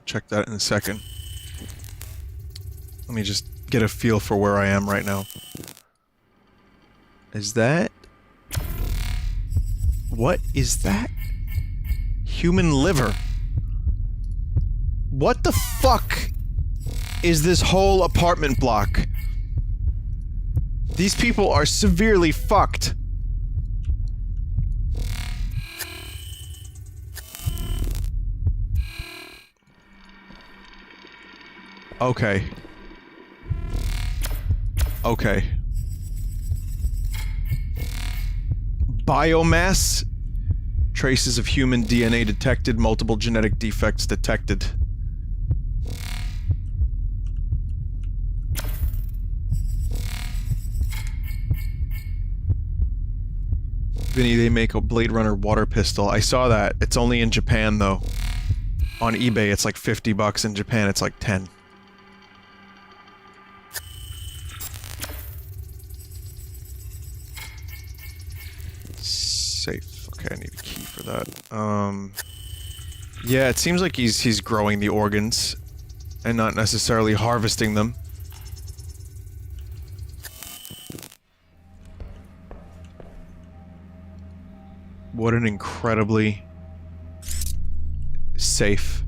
Check that in a second. Let me just get a feel for where I am right now. Is that... What is that? Human liver. What the fuck is this whole apartment block? These people are severely fucked. Okay. Okay. Biomass. Traces of human DNA detected. Multiple genetic defects detected. Vinny, they make a Blade Runner water pistol. I saw that. It's only in Japan, though. On eBay, it's like $50. In Japan, it's like 10. Safe. Okay, I need a key for that. Yeah, it seems like he's growing the organs and not necessarily harvesting them. What an incredibly safe.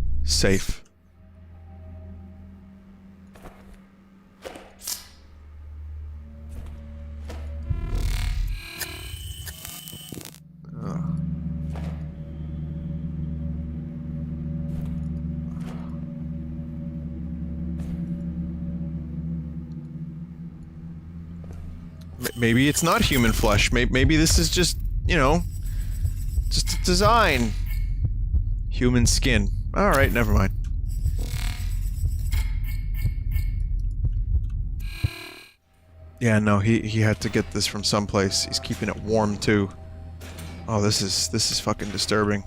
Maybe it's not human flesh. Maybe this is just, you know, just a design. Human skin. Alright, never mind. Yeah, no, he had to get this from someplace. He's keeping it warm, too. Oh, this is fucking disturbing.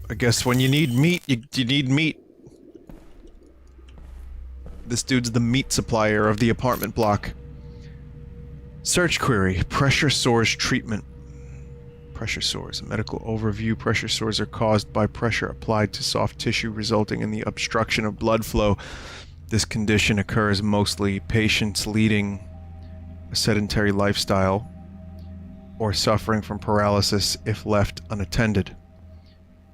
I guess when you need meat, you need meat. This dude's the meat supplier of the apartment block. Search query. Pressure sores treatment. Pressure sores. A medical overview. Pressure sores are caused by pressure applied to soft tissue, resulting in the obstruction of blood flow. This condition occurs mostly patients leading a sedentary lifestyle or suffering from paralysis if left unattended.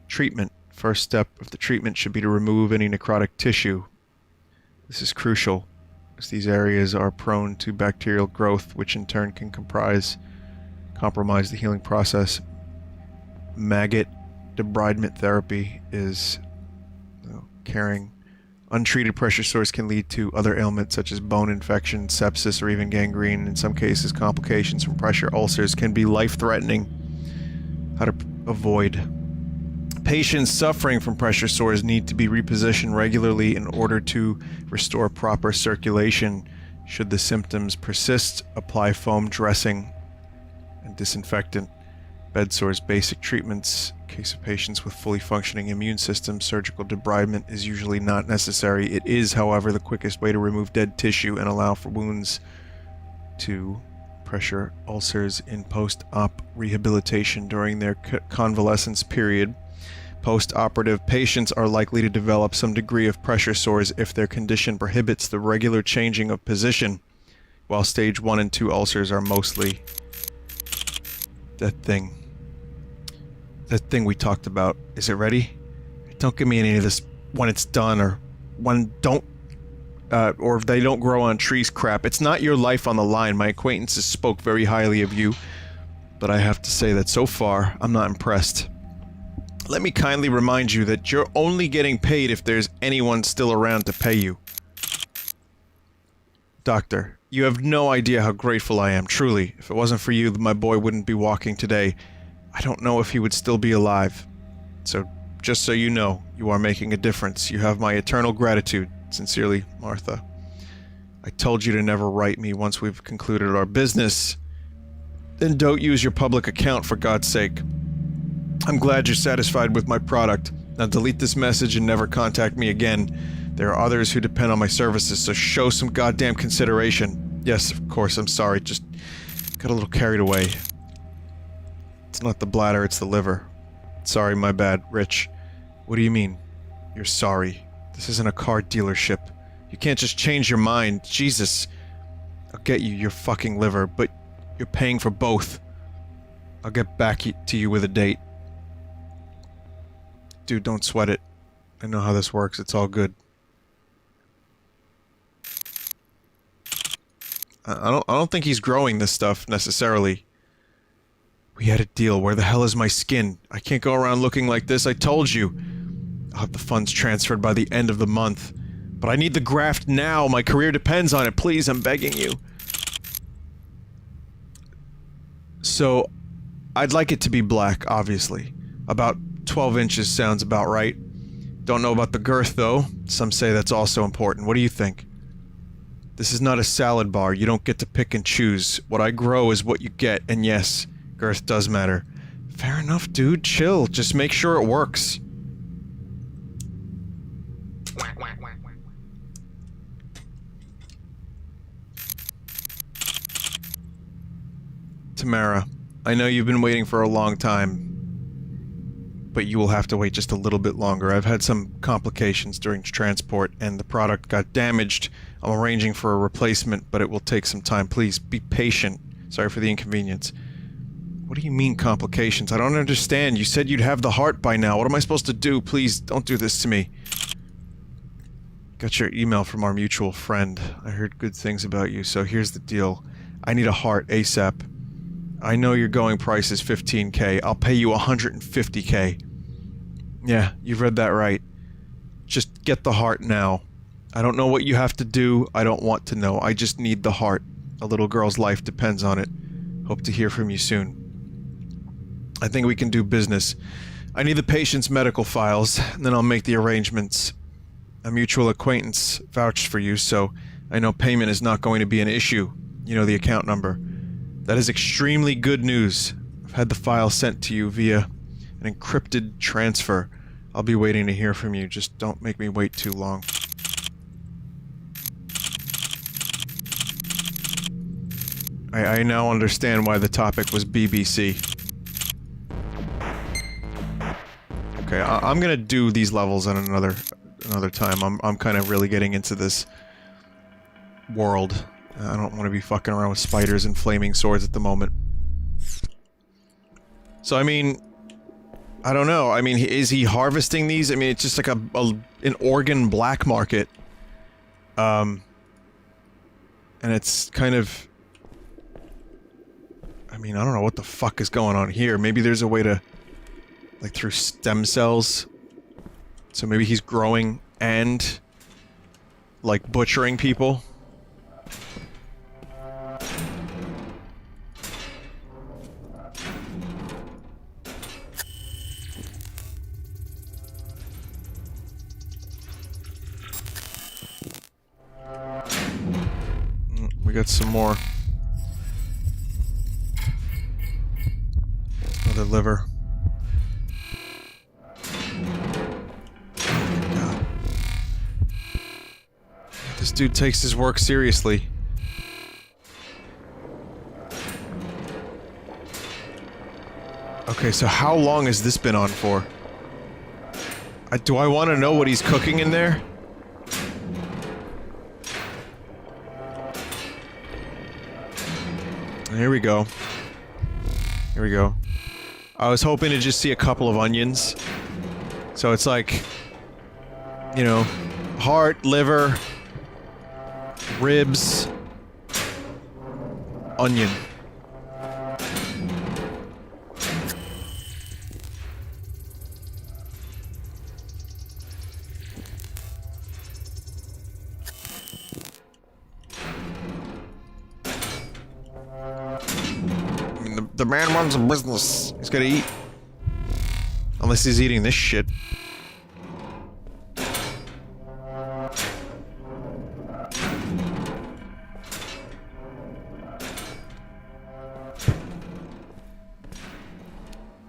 Treatment. First step of the treatment should be to remove any necrotic tissue. This is crucial, as these areas are prone to bacterial growth, which in turn can compromise the healing process. Maggot debridement therapy is caring. Untreated pressure sores can lead to other ailments such as bone infection, sepsis, or even gangrene. In some cases, complications from pressure ulcers can be life-threatening. How to avoid. Patients suffering from pressure sores need to be repositioned regularly in order to restore proper circulation. Should the symptoms persist, apply foam dressing and disinfectant. Bed sores, basic treatments. In case of patients with fully functioning immune systems, surgical debridement is usually not necessary. It is, however, the quickest way to remove dead tissue and allow for wounds to pressure ulcers in post-op rehabilitation during their convalescence period. Post-operative patients are likely to develop some degree of pressure sores if their condition prohibits the regular changing of position, while stage 1 and 2 ulcers are mostly that thing we talked about. Is it ready? Don't give me any of this when it's done or when or if they don't grow on trees crap. It's not your life on the line. My acquaintances spoke very highly of you, but I have to say that so far, I'm not impressed. Let me kindly remind you that you're only getting paid if there's anyone still around to pay you. Doctor, you have no idea how grateful I am, truly. If it wasn't for you, my boy wouldn't be walking today. I don't know if he would still be alive. So, just so you know, you are making a difference. You have my eternal gratitude. Sincerely, Martha. I told you to never write me once we've concluded our business. Then don't use your public account, for God's sake. I'm glad you're satisfied with my product. Now delete this message and never contact me again. There are others who depend on my services, so show some goddamn consideration. Yes, of course, I'm sorry, just got a little carried away. It's not the bladder, it's the liver. Sorry, my bad, Rich. What do you mean? You're sorry. This isn't a car dealership. You can't just change your mind. Jesus. I'll get you your fucking liver, but you're paying for both. I'll get back to you with a date. Dude, don't sweat it. I know how this works. It's all good. I don't think he's growing this stuff, necessarily. We had a deal. Where the hell is my skin? I can't go around looking like this. I told you. I'll have the funds transferred by the end of the month. But I need the graft now. My career depends on it. Please, I'm begging you. So, I'd like it to be black, obviously. About 12 inches sounds about right. Don't know about the girth, though. Some say that's also important. What do you think? This is not a salad bar. You don't get to pick and choose. What I grow is what you get, and yes, girth does matter. Fair enough, dude. Chill. Just make sure it works. Tamara, I know you've been waiting for a long time, but you will have to wait just a little bit longer. I've had some complications during transport, and the product got damaged. I'm arranging for a replacement, but it will take some time. Please, be patient. Sorry for the inconvenience. What do you mean, complications? I don't understand. You said you'd have the heart by now. What am I supposed to do? Please, don't do this to me. Got your email from our mutual friend. I heard good things about you, so here's the deal. I need a heart ASAP. I know your going price is $15K. I'll pay you $150K. Yeah, you've read that right. Just get the heart now. I don't know what you have to do. I don't want to know. I just need the heart. A little girl's life depends on it. Hope to hear from you soon. I think we can do business. I need the patient's medical files, and then I'll make the arrangements. A mutual acquaintance vouched for you, so I know payment is not going to be an issue. You know the account number. That is extremely good news. I've had the file sent to you via an encrypted transfer. I'll be waiting to hear from you. Just don't make me wait too long. I now understand why the topic was BBC. Okay, I'm gonna do these levels at another time. I'm kind of really getting into this world. I don't want to be fucking around with spiders and flaming swords at the moment. So, I mean, I don't know. I mean, is he harvesting these? I mean, it's just like an organ black market. And it's kind of... I mean, I don't know what the fuck is going on here. Maybe there's a way to... like, through stem cells. So maybe he's growing and... like, butchering people. got some more. Another liver. God. This dude takes his work seriously. Okay, so how long has this been on for? Do I want to know what he's cooking in there? Here we go. Here we go. I was hoping to just see a couple of onions. So it's like, you know, heart, liver, ribs, onion. The man runs a business. He's gotta eat. Unless he's eating this shit.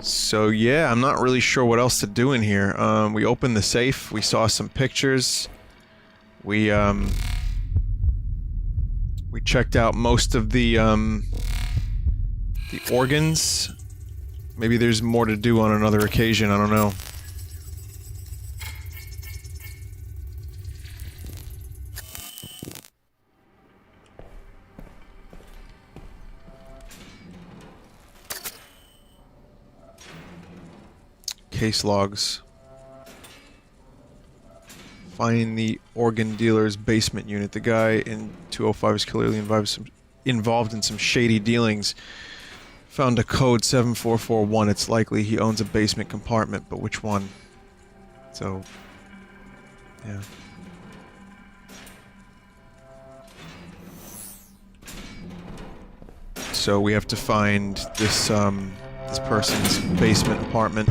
So yeah, I'm not really sure what else to do in here. We opened the safe. We saw some pictures. We checked out most of the organs. Maybe there's more to do on another occasion, I don't know. Case logs. Finding the organ dealer's basement unit. The guy in 205 is clearly involved in some shady dealings. Found a code 7441. It's likely he owns a basement compartment, but which one? So, yeah. So we have to find this this person's basement apartment.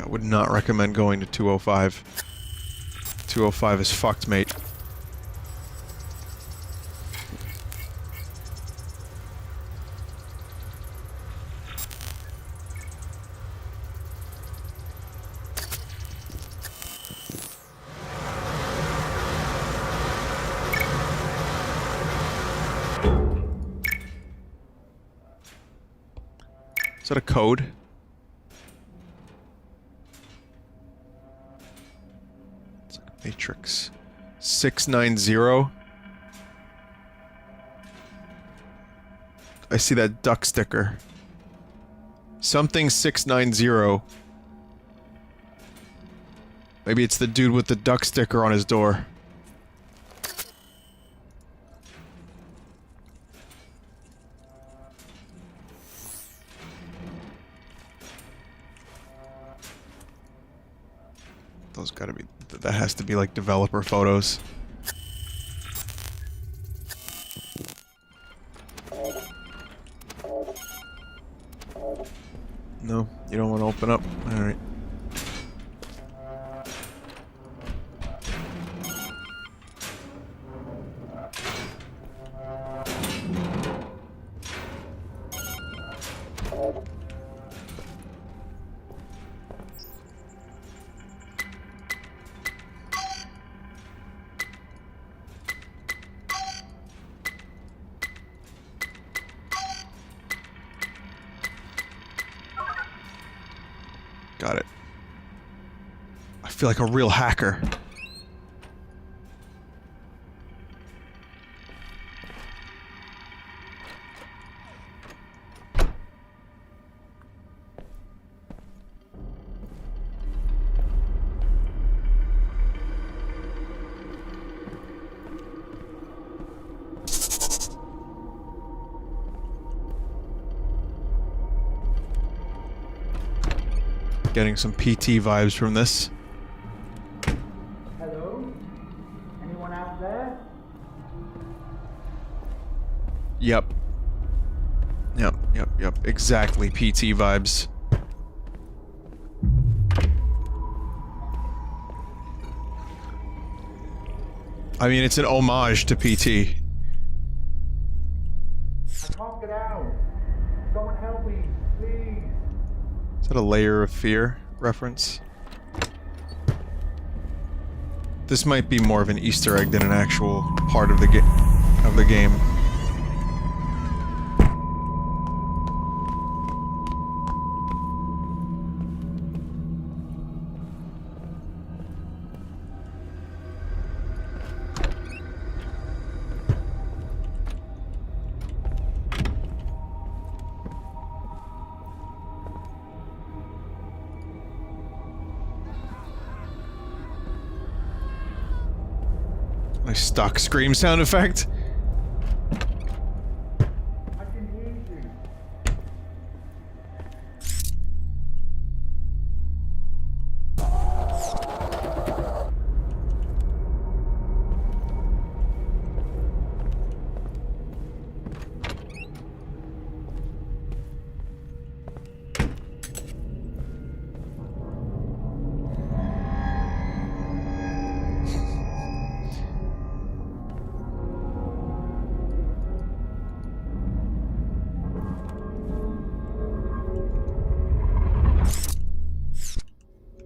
Would not recommend going to 205. 205 is fucked, mate. Is that a code? Matrix 690. I see that duck sticker. Something 690. Maybe it's the dude with the duck sticker on his door. Those gotta be... That has to be like developer photos. No, you don't want to open up? Alright. Got it. I feel like a real hacker. Getting some PT vibes from this. Hello? Anyone out there? Yep. Yep. Exactly. PT vibes. I mean, it's an homage to PT. I can't get out. Someone help me, please. Is that a Layer of Fear reference? This might be more of an Easter egg than an actual part of the game. Nice stock scream sound effect. I can hear you.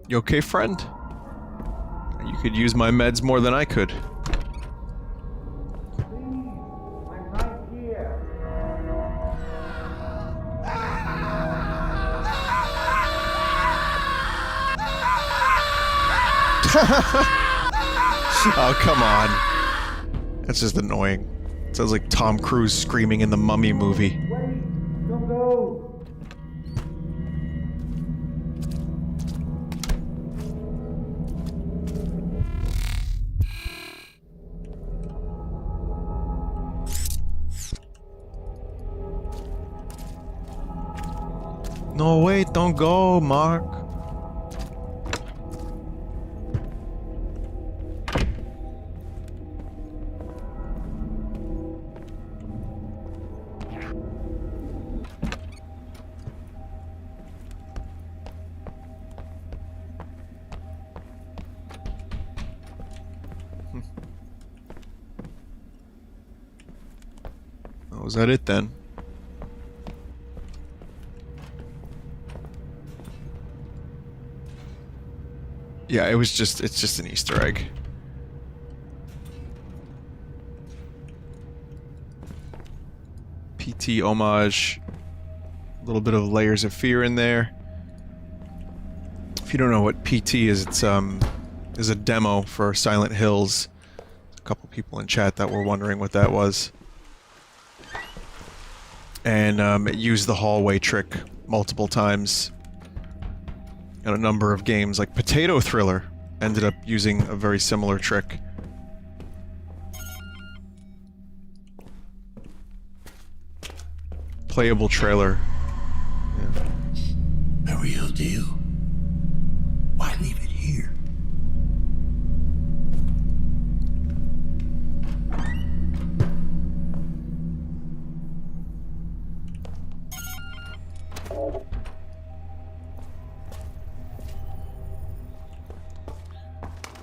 You okay, friend? You could use my meds more than I could. Please, I'm right here. Oh, come on. That's just annoying. Sounds like Tom Cruise screaming in the Mummy movie. Wait, don't go. No, wait, don't go, Mark. Oh, was that it then? Yeah, it's just an Easter egg. PT homage. A little bit of Layers of Fear in there. If you don't know what PT is, it's is a demo for Silent Hills. A couple people in chat that were wondering what that was. And it used the hallway trick multiple times. And a number of games, like Potato Thriller, ended up using a very similar trick. Playable trailer. The real deal. Why leave it here?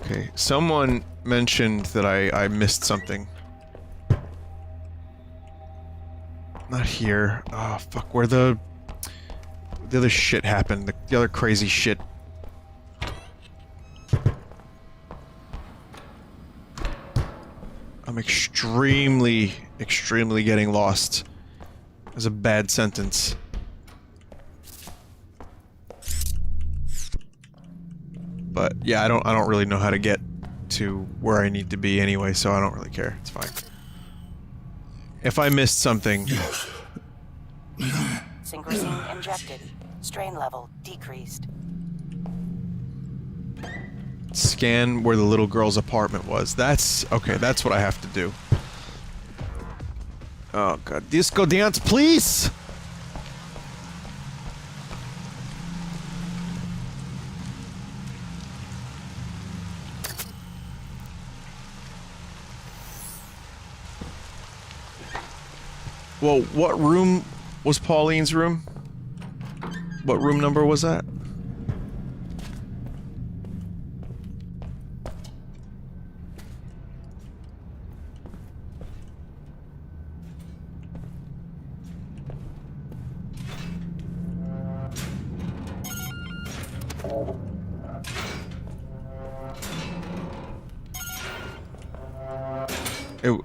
Okay, someone mentioned that I missed something. Not here. Oh, fuck, where the other shit happened. The other crazy shit. I'm extremely getting lost. That's a bad sentence. But yeah, I don't really know how to get to where I need to be anyway, so I don't really care. It's fine. If I missed something... Synchrosine injected. Strain level decreased. Scan where the little girl's apartment was. That's... okay, that's what I have to do. Oh god. Disco dance, please! Well, what room was Pauline's room? What room number was that?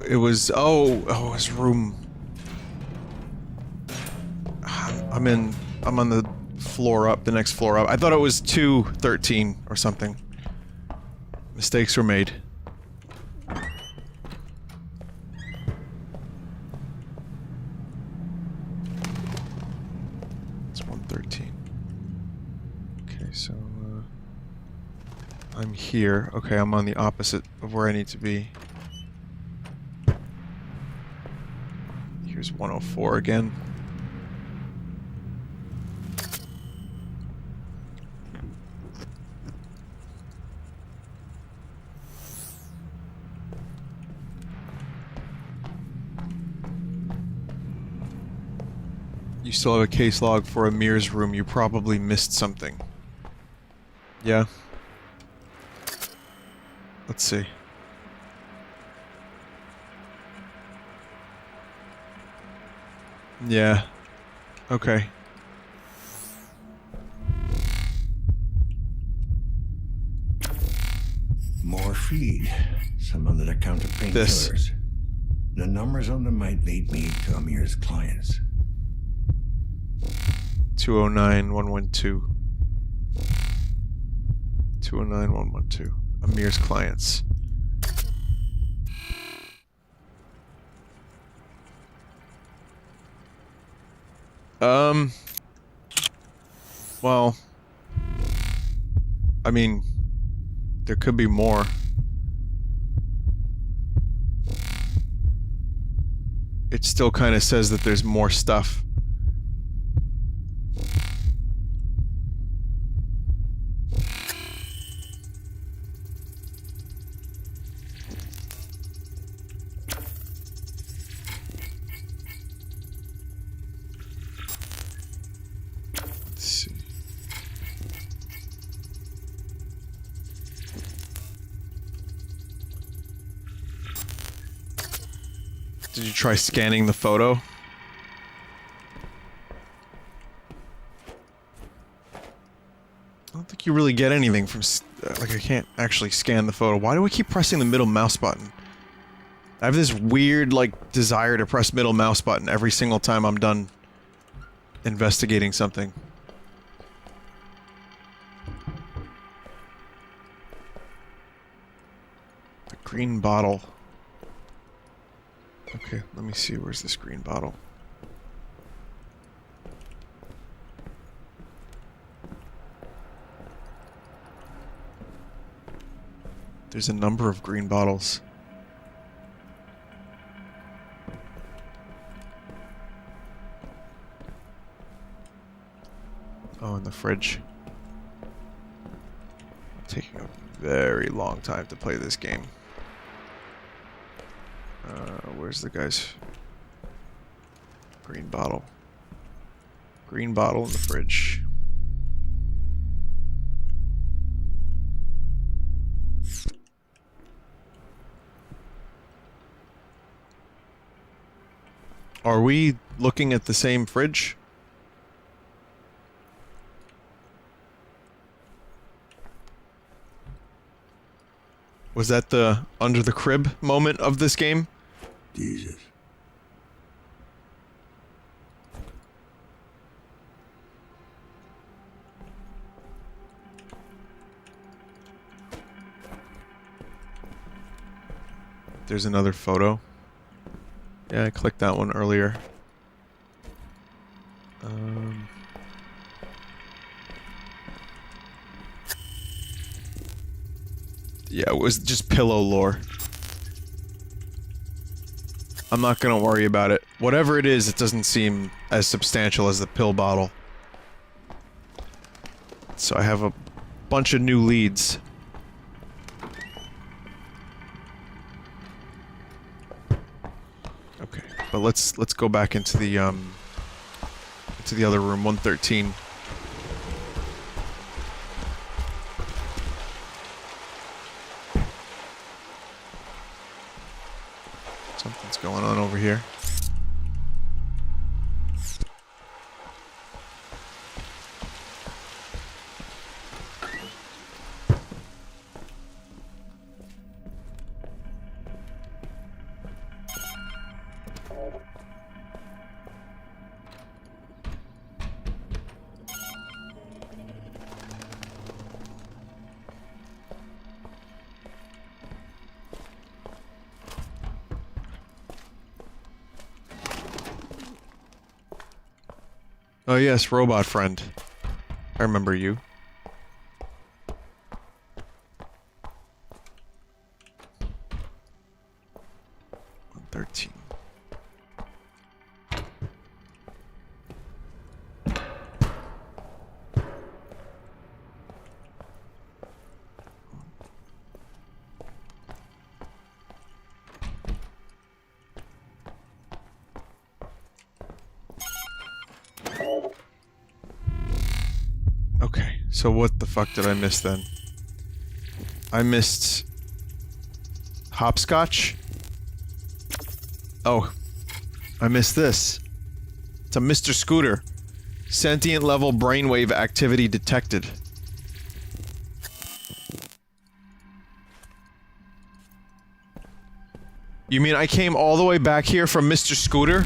It was oh his room. I'm on the floor up, the next floor up. I thought it was 213 or something. Mistakes were made. It's 113. Okay, so I'm here. Okay, I'm on the opposite of where I need to be. Here's 104 again. You still have a case log for Amir's room. You probably missed something. Yeah? Let's see. Yeah. Okay. More feed. Some under the counter painkillers. The numbers on them might lead me to Amir's clients. 209 112. 209 112. Amir's clients. Well, I mean, there could be more. It still kind of says that there's more stuff. Did you try scanning the photo? I don't think you really get anything from... like, I can't actually scan the photo. Why do I keep pressing the middle mouse button? I have this weird, like, desire to press middle mouse button every single time I'm done investigating something. The green bottle. Okay, let me see. Where's this green bottle? There's a number of green bottles. Oh, in the fridge. Taking a very long time to play this game. Where's the guy's green bottle? Green bottle in the fridge. Are we looking at the same fridge? Was that the under the crib moment of this game? Jesus. There's another photo. Yeah, I clicked that one earlier. Yeah, it was just pillow lore. I'm not gonna worry about it. Whatever it is, it doesn't seem as substantial as the pill bottle. So I have a bunch of new leads. Okay. But let's go back into the other room, 113. Something's going on over here. Oh yes, robot friend. I remember you. $113. Okay, so what the fuck did I miss then? I missed... hopscotch? Oh, I missed this. It's a Mr. Scooter. Sentient level brainwave activity detected. You mean I came all the way back here from Mr. Scooter?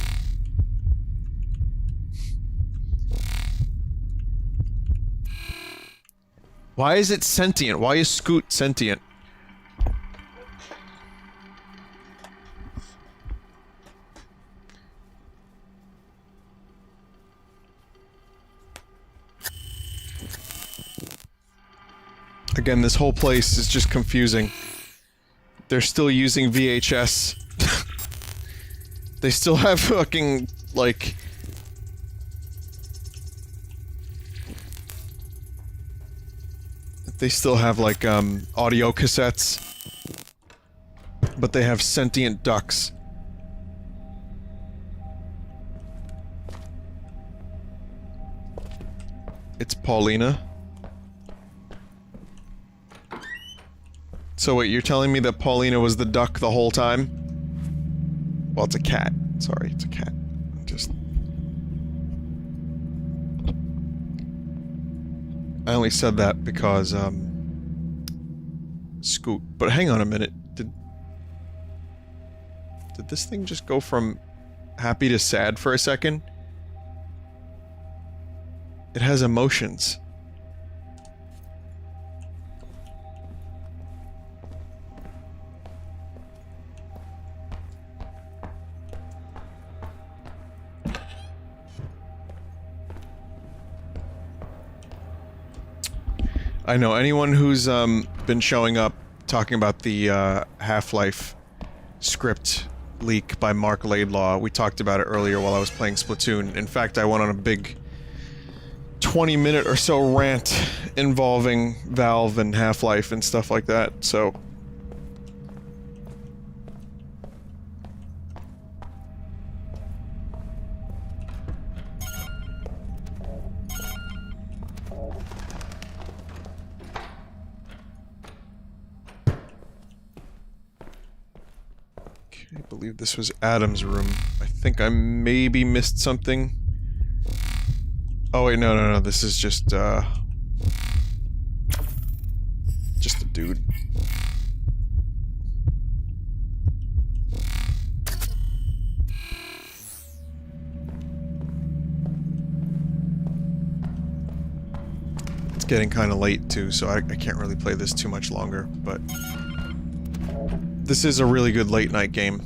Why is it sentient? Why is Scoot sentient? Again, this whole place is just confusing. They're still using VHS. They still have fucking, like... They still have, like, audio cassettes. But they have sentient ducks. It's Paulina. So wait, you're telling me that Paulina was the duck the whole time? Well, it's a cat. Sorry, it's a cat. I only said that because, Scoot. But hang on a minute. Did this thing just go from happy to sad for a second? It has emotions. I know, anyone who's been showing up talking about the Half-Life script leak by Mark Laidlaw, we talked about it earlier while I was playing Splatoon. In fact, I went on a big 20-minute or so rant involving Valve and Half-Life and stuff like that, so... I believe this was Adam's room. I think I maybe missed something. Oh wait, no, this is just a dude. It's getting kind of late too, so I can't really play this too much longer, but... This is a really good late night game.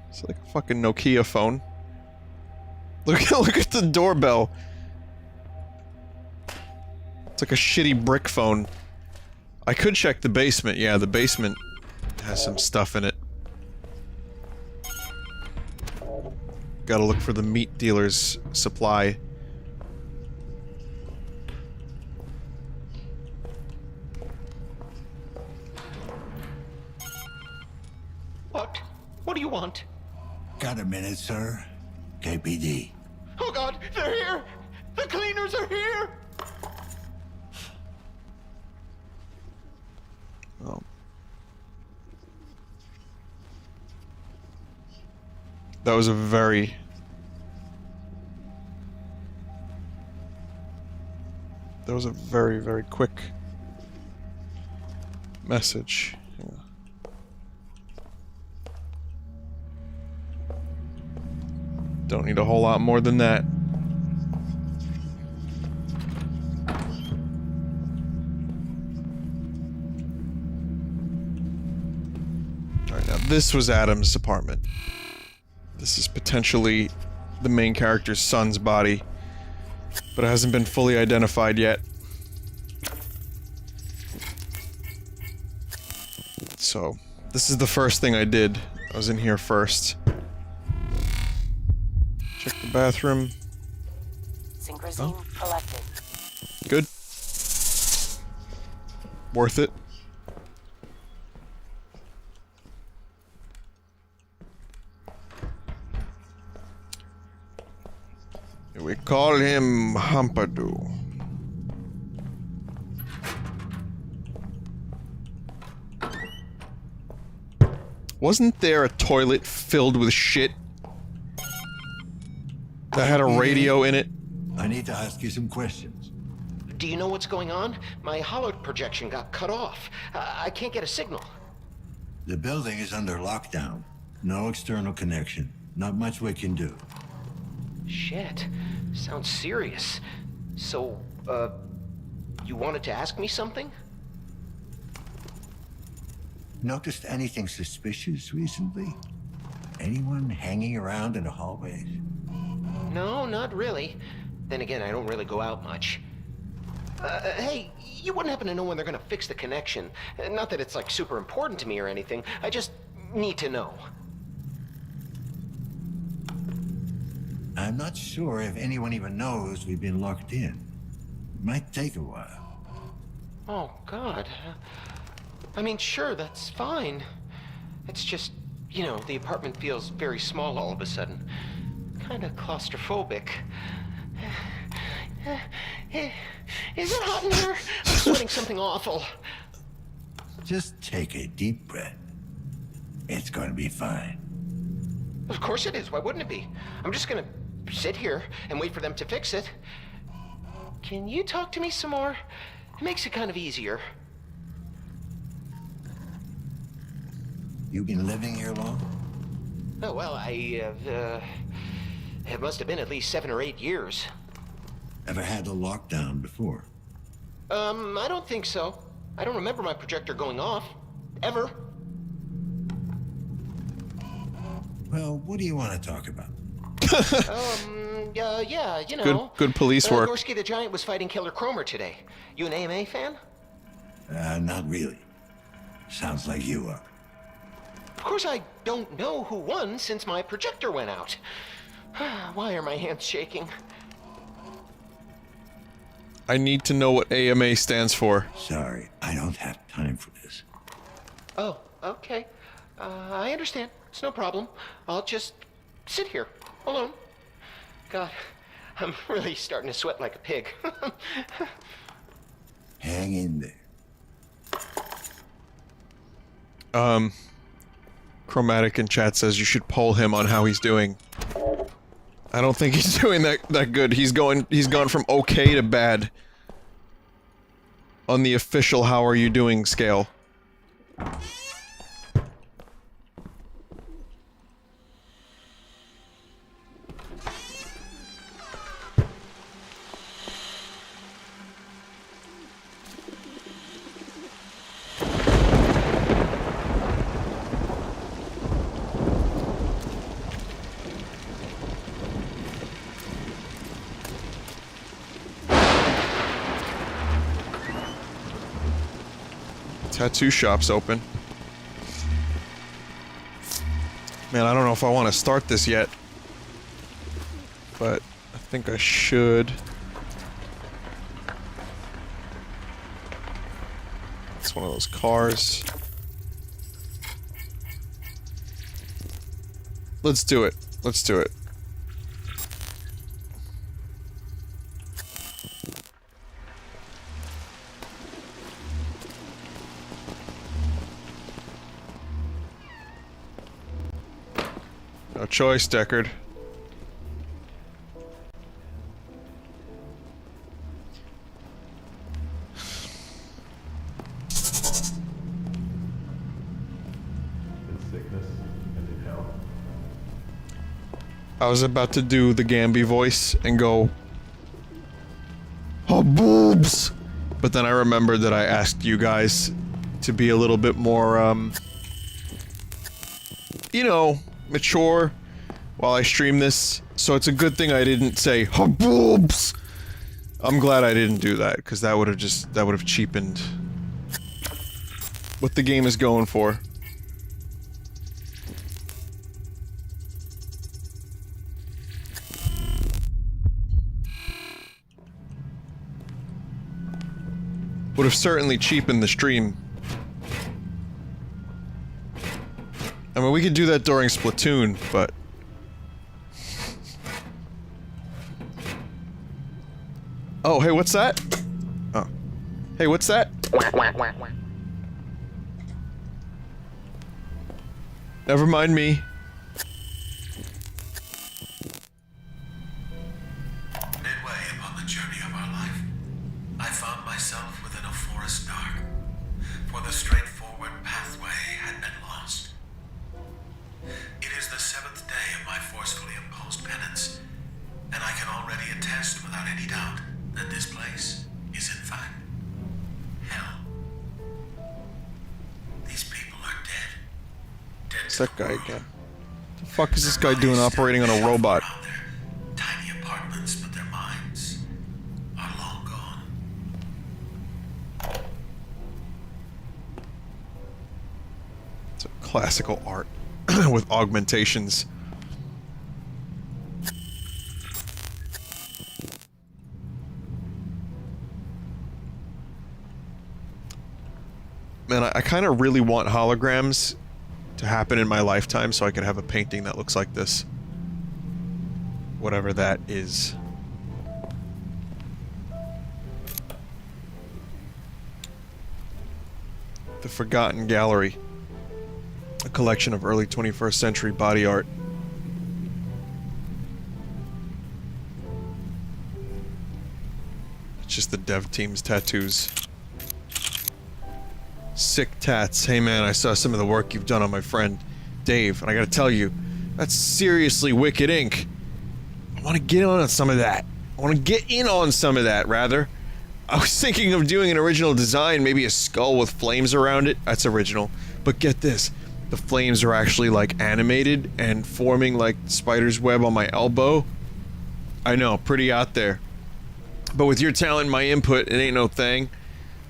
It's like a fucking Nokia phone. Look at the doorbell. It's like a shitty brick phone. I could check the basement. Yeah, the basement has some stuff in it. Gotta look for the meat dealer's supply. What? What do you want? Got a minute, sir? KPD. Oh God, they're here! The cleaners are here! Oh. That was a very... That was a very, very quick message. Yeah. Don't need a whole lot more than that. Alright, now this was Adam's apartment. This is potentially the main character's son's body, but it hasn't been fully identified yet. So, this is the first thing I did. I was in here first. Check the bathroom. Synchrosine collected. Good. Worth it. We call him Humpadoo. Wasn't there a toilet filled with shit that had a radio in it? I need to ask you some questions. Do you know what's going on? My holo projection got cut off. I can't get a signal. The building is under lockdown. No external connection. Not much we can do. Shit. Sounds serious. So, you wanted to ask me something? Noticed anything suspicious recently? Anyone hanging around in the hallways? No, not really. Then again, I don't really go out much. Hey, you wouldn't happen to know when they're gonna fix the connection? Not that it's like super important to me or anything. I just need to know. I'm not sure if anyone even knows we've been locked in. Might take a while. Oh, God. I mean, sure, that's fine. It's just, you know, the apartment feels very small all of a sudden. Kinda claustrophobic. Is it hot in here? I'm sweating something awful. Just take a deep breath. It's gonna be fine. Of course it is. Why wouldn't it be? I'm just gonna sit here and wait for them to fix it. Can you talk to me some more? It makes it kind of easier. You been living here long? Oh, well, it must have been at least 7 or 8 years. Ever had a lockdown before? I don't think so. I don't remember my projector going off. Ever. Well, what do you want to talk about? Yeah, you know. Good police work. Lazarski the Giant was fighting Killer Cromer today. You an AMA fan? Not really. Sounds like you are. Of course I don't know who won since my projector went out. Why are my hands shaking? I need to know what AMA stands for. Sorry, I don't have time for this. Oh, okay. I understand. It's no problem. I'll just sit here, alone. God, I'm really starting to sweat like a pig. Hang in there. Chromatic in chat says you should poll him on how he's doing. I don't think he's doing that good. He's gone from okay to bad on the official how are you doing scale. tattoo shop's open. Man, I don't know if I want to start this yet. But I think I should. It's one of those cars. Let's do it. Let's do it. No choice, Deckard. I was about to do the Gamby voice and go, oh, boobs! But then I remembered that I asked you guys to be a little bit more, you know, mature while I stream this. So it's a good thing I didn't say, oh, boobs! I'm glad I didn't do that, because that would have cheapened what the game is going for. Would have certainly cheapened the stream. I mean, we could do that during Splatoon, but... Oh, hey, what's that? Oh. Hey, what's that? Never mind me. Midway upon the journey of our life, I found myself within a forest dark, for the straightforward pathway had been lost. It is the 7th day of my forcefully imposed penance, and I can already attest without any doubt that this place is in fact hell. These people are dead. Dead. It's that guy again. The fuck is this guy doing operating on a robot? Tiny apartments, but their minds are long gone. It's a classical art with augmentations. Man, I kind of really want holograms to happen in my lifetime so I can have a painting that looks like this. Whatever that is. The Forgotten Gallery. A collection of early 21st century body art. It's just the dev team's tattoos. Sick tats. Hey man, I saw some of the work you've done on my friend Dave, and I gotta tell you, that's seriously wicked ink. I want to get on some of that. I want to get in on some of that, rather. I was thinking of doing an original design, maybe a skull with flames around it. That's original. But get this, the flames are actually like animated and forming like spider's web on my elbow. I know, pretty out there. But with your talent and my input, it ain't no thing.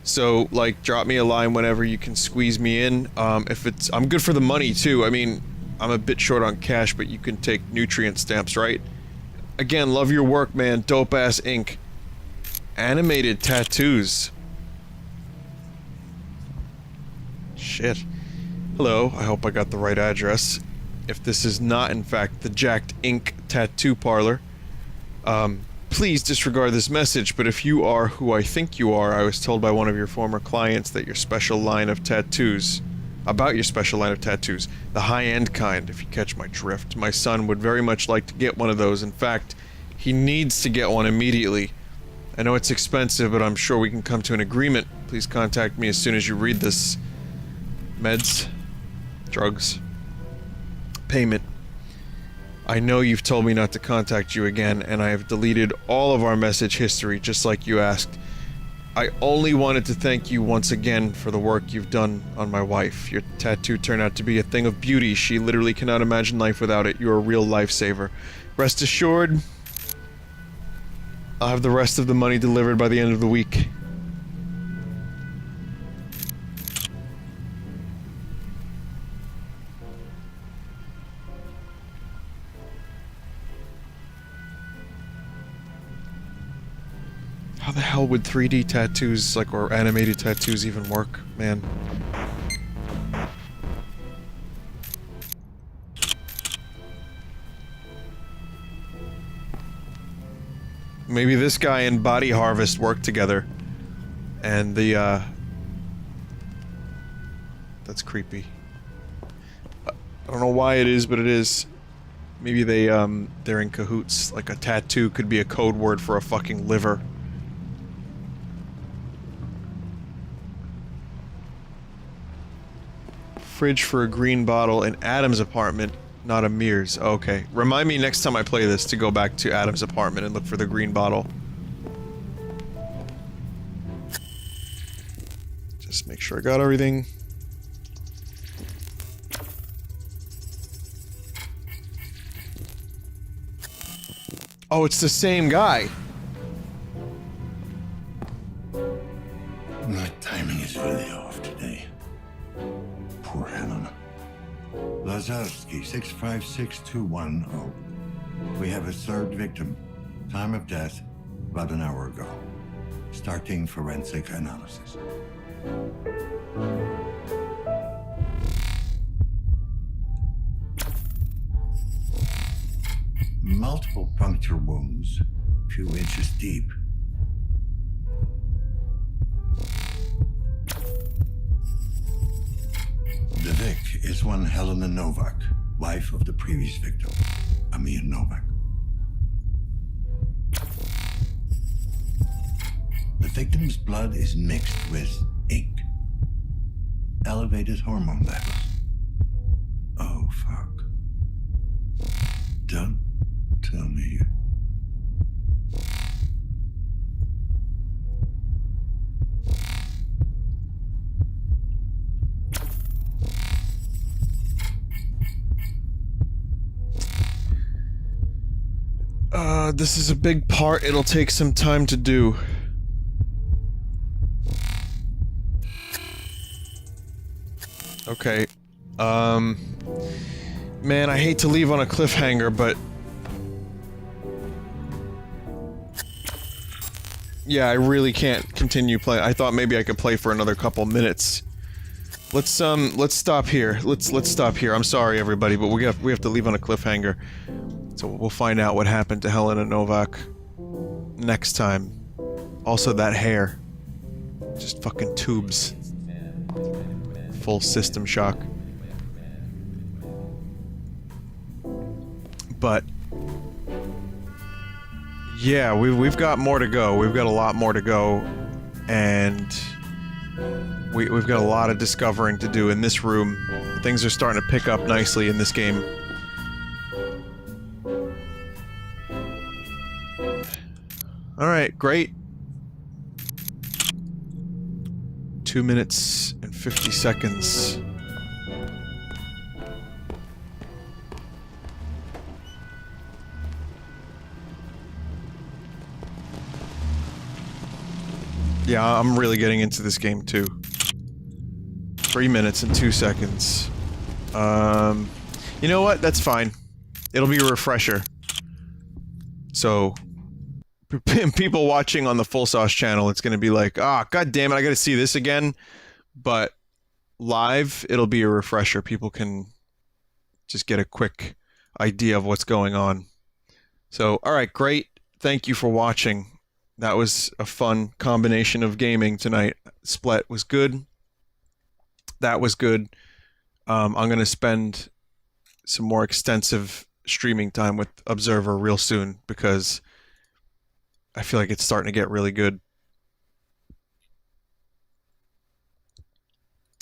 So, like, drop me a line whenever you can squeeze me in. If it's... I'm good for the money, too. I mean, I'm a bit short on cash, but you can take nutrient stamps, right? Again, love your work, man. Dope-ass ink. Animated tattoos. Shit. Hello, I hope I got the right address. If this is not, in fact, the Jacked Ink Tattoo Parlor, please disregard this message, but if you are who I think you are, I was told by one of your former clients that your special line of tattoos, about your special line of tattoos, the high-end kind, if you catch my drift. My son would very much like to get one of those. In fact, he needs to get one immediately. I know it's expensive, but I'm sure we can come to an agreement. Please contact me as soon as you read this. Meds. Drugs. Payment. I know you've told me not to contact you again, and I have deleted all of our message history, just like you asked. I only wanted to thank you once again for the work you've done on my wife. Your tattoo turned out to be a thing of beauty. She literally cannot imagine life without it. You're a real lifesaver. Rest assured, I'll have the rest of the money delivered by the end of the week. How the hell would 3D tattoos, like, or animated tattoos even work, man? Maybe this guy and Body Harvest work together. And the, that's creepy. I don't know why it is, but it is. Maybe they're in cahoots. Like a tattoo could be a code word for a fucking liver. Fridge for a green bottle in Adam's apartment, not Amir's. Okay. Remind me next time I play this to go back to Adam's apartment and look for the green bottle. Just make sure I got everything. Oh, it's the same guy. My timing is really off today. Poor Helen. Lazarski, 656210. We have a third victim. Time of death, about an hour ago. Starting forensic analysis. Multiple puncture wounds, a few inches deep. The Vic is one Helena Novak, wife of the previous victim, Amir Novak. The victim's blood is mixed with ink. Elevated hormone levels. Oh, fuck. Don't tell me. This is a big part. It'll take some time to do. Okay. Man, I hate to leave on a cliffhanger, but... yeah, I really can't continue playing. I thought maybe I could play for another couple minutes. Let's stop here. Let's stop here. I'm sorry, everybody, but we have to leave on a cliffhanger. So we'll find out what happened to Helena Novak next time. Also, that hair. Just fucking tubes. Full system shock. But yeah, we've got more to go. We've got a lot more to go, and we've got a lot of discovering to do in this room. Things are starting to pick up nicely in this game. Alright, great. 2 minutes and 50 seconds. Yeah, I'm really getting into this game too. 3 minutes and 2 seconds. You know what? That's fine. It'll be a refresher. So, people watching on the Full Sauce channel, it's gonna be like, ah, god damn it, I gotta see this again. But live, it'll be a refresher. People can just get a quick idea of what's going on. So, alright, great. Thank you for watching. That was a fun combination of gaming tonight. Split was good. That was good. I'm gonna spend some more extensive streaming time with Observer real soon, because I feel like it's starting to get really good.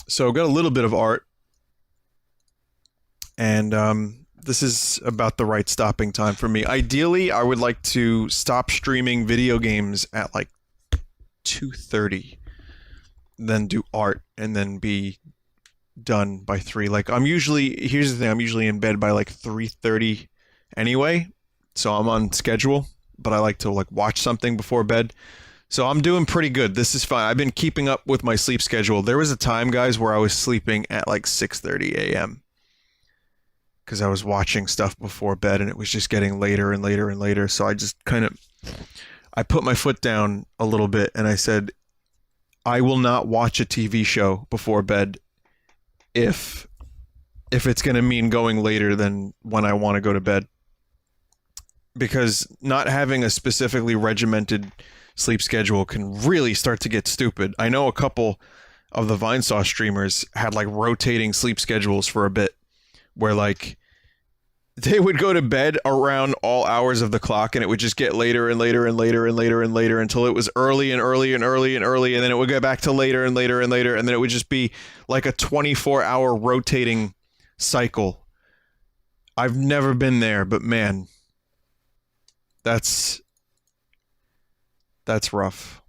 So got a little bit of art, and this is about the right stopping time for me. Ideally, I would like to stop streaming video games at like 2:30, then do art, and then be done by 3. Like, here's the thing, I'm usually in bed by like 3:30 anyway, so I'm on schedule, but I like to like watch something before bed. So I'm doing pretty good. This is fine. I've been keeping up with my sleep schedule. There was a time, guys, where I was sleeping at like 6:30 a.m. because I was watching stuff before bed, and it was just getting later and later and later. So I just kind of I put my foot down a little bit and I said, I will not watch a TV show before bed if it's going to mean going later than when I want to go to bed. Because not having a specifically regimented sleep schedule can really start to get stupid. I know a couple of the Vinesauce streamers had like rotating sleep schedules for a bit where like they would go to bed around all hours of the clock and it would just get later and later and later and later and later until it was early and early and early and early, and then it would go back to later and later and later, and then it would just be like a 24-hour rotating cycle. I've never been there, but man, that's rough.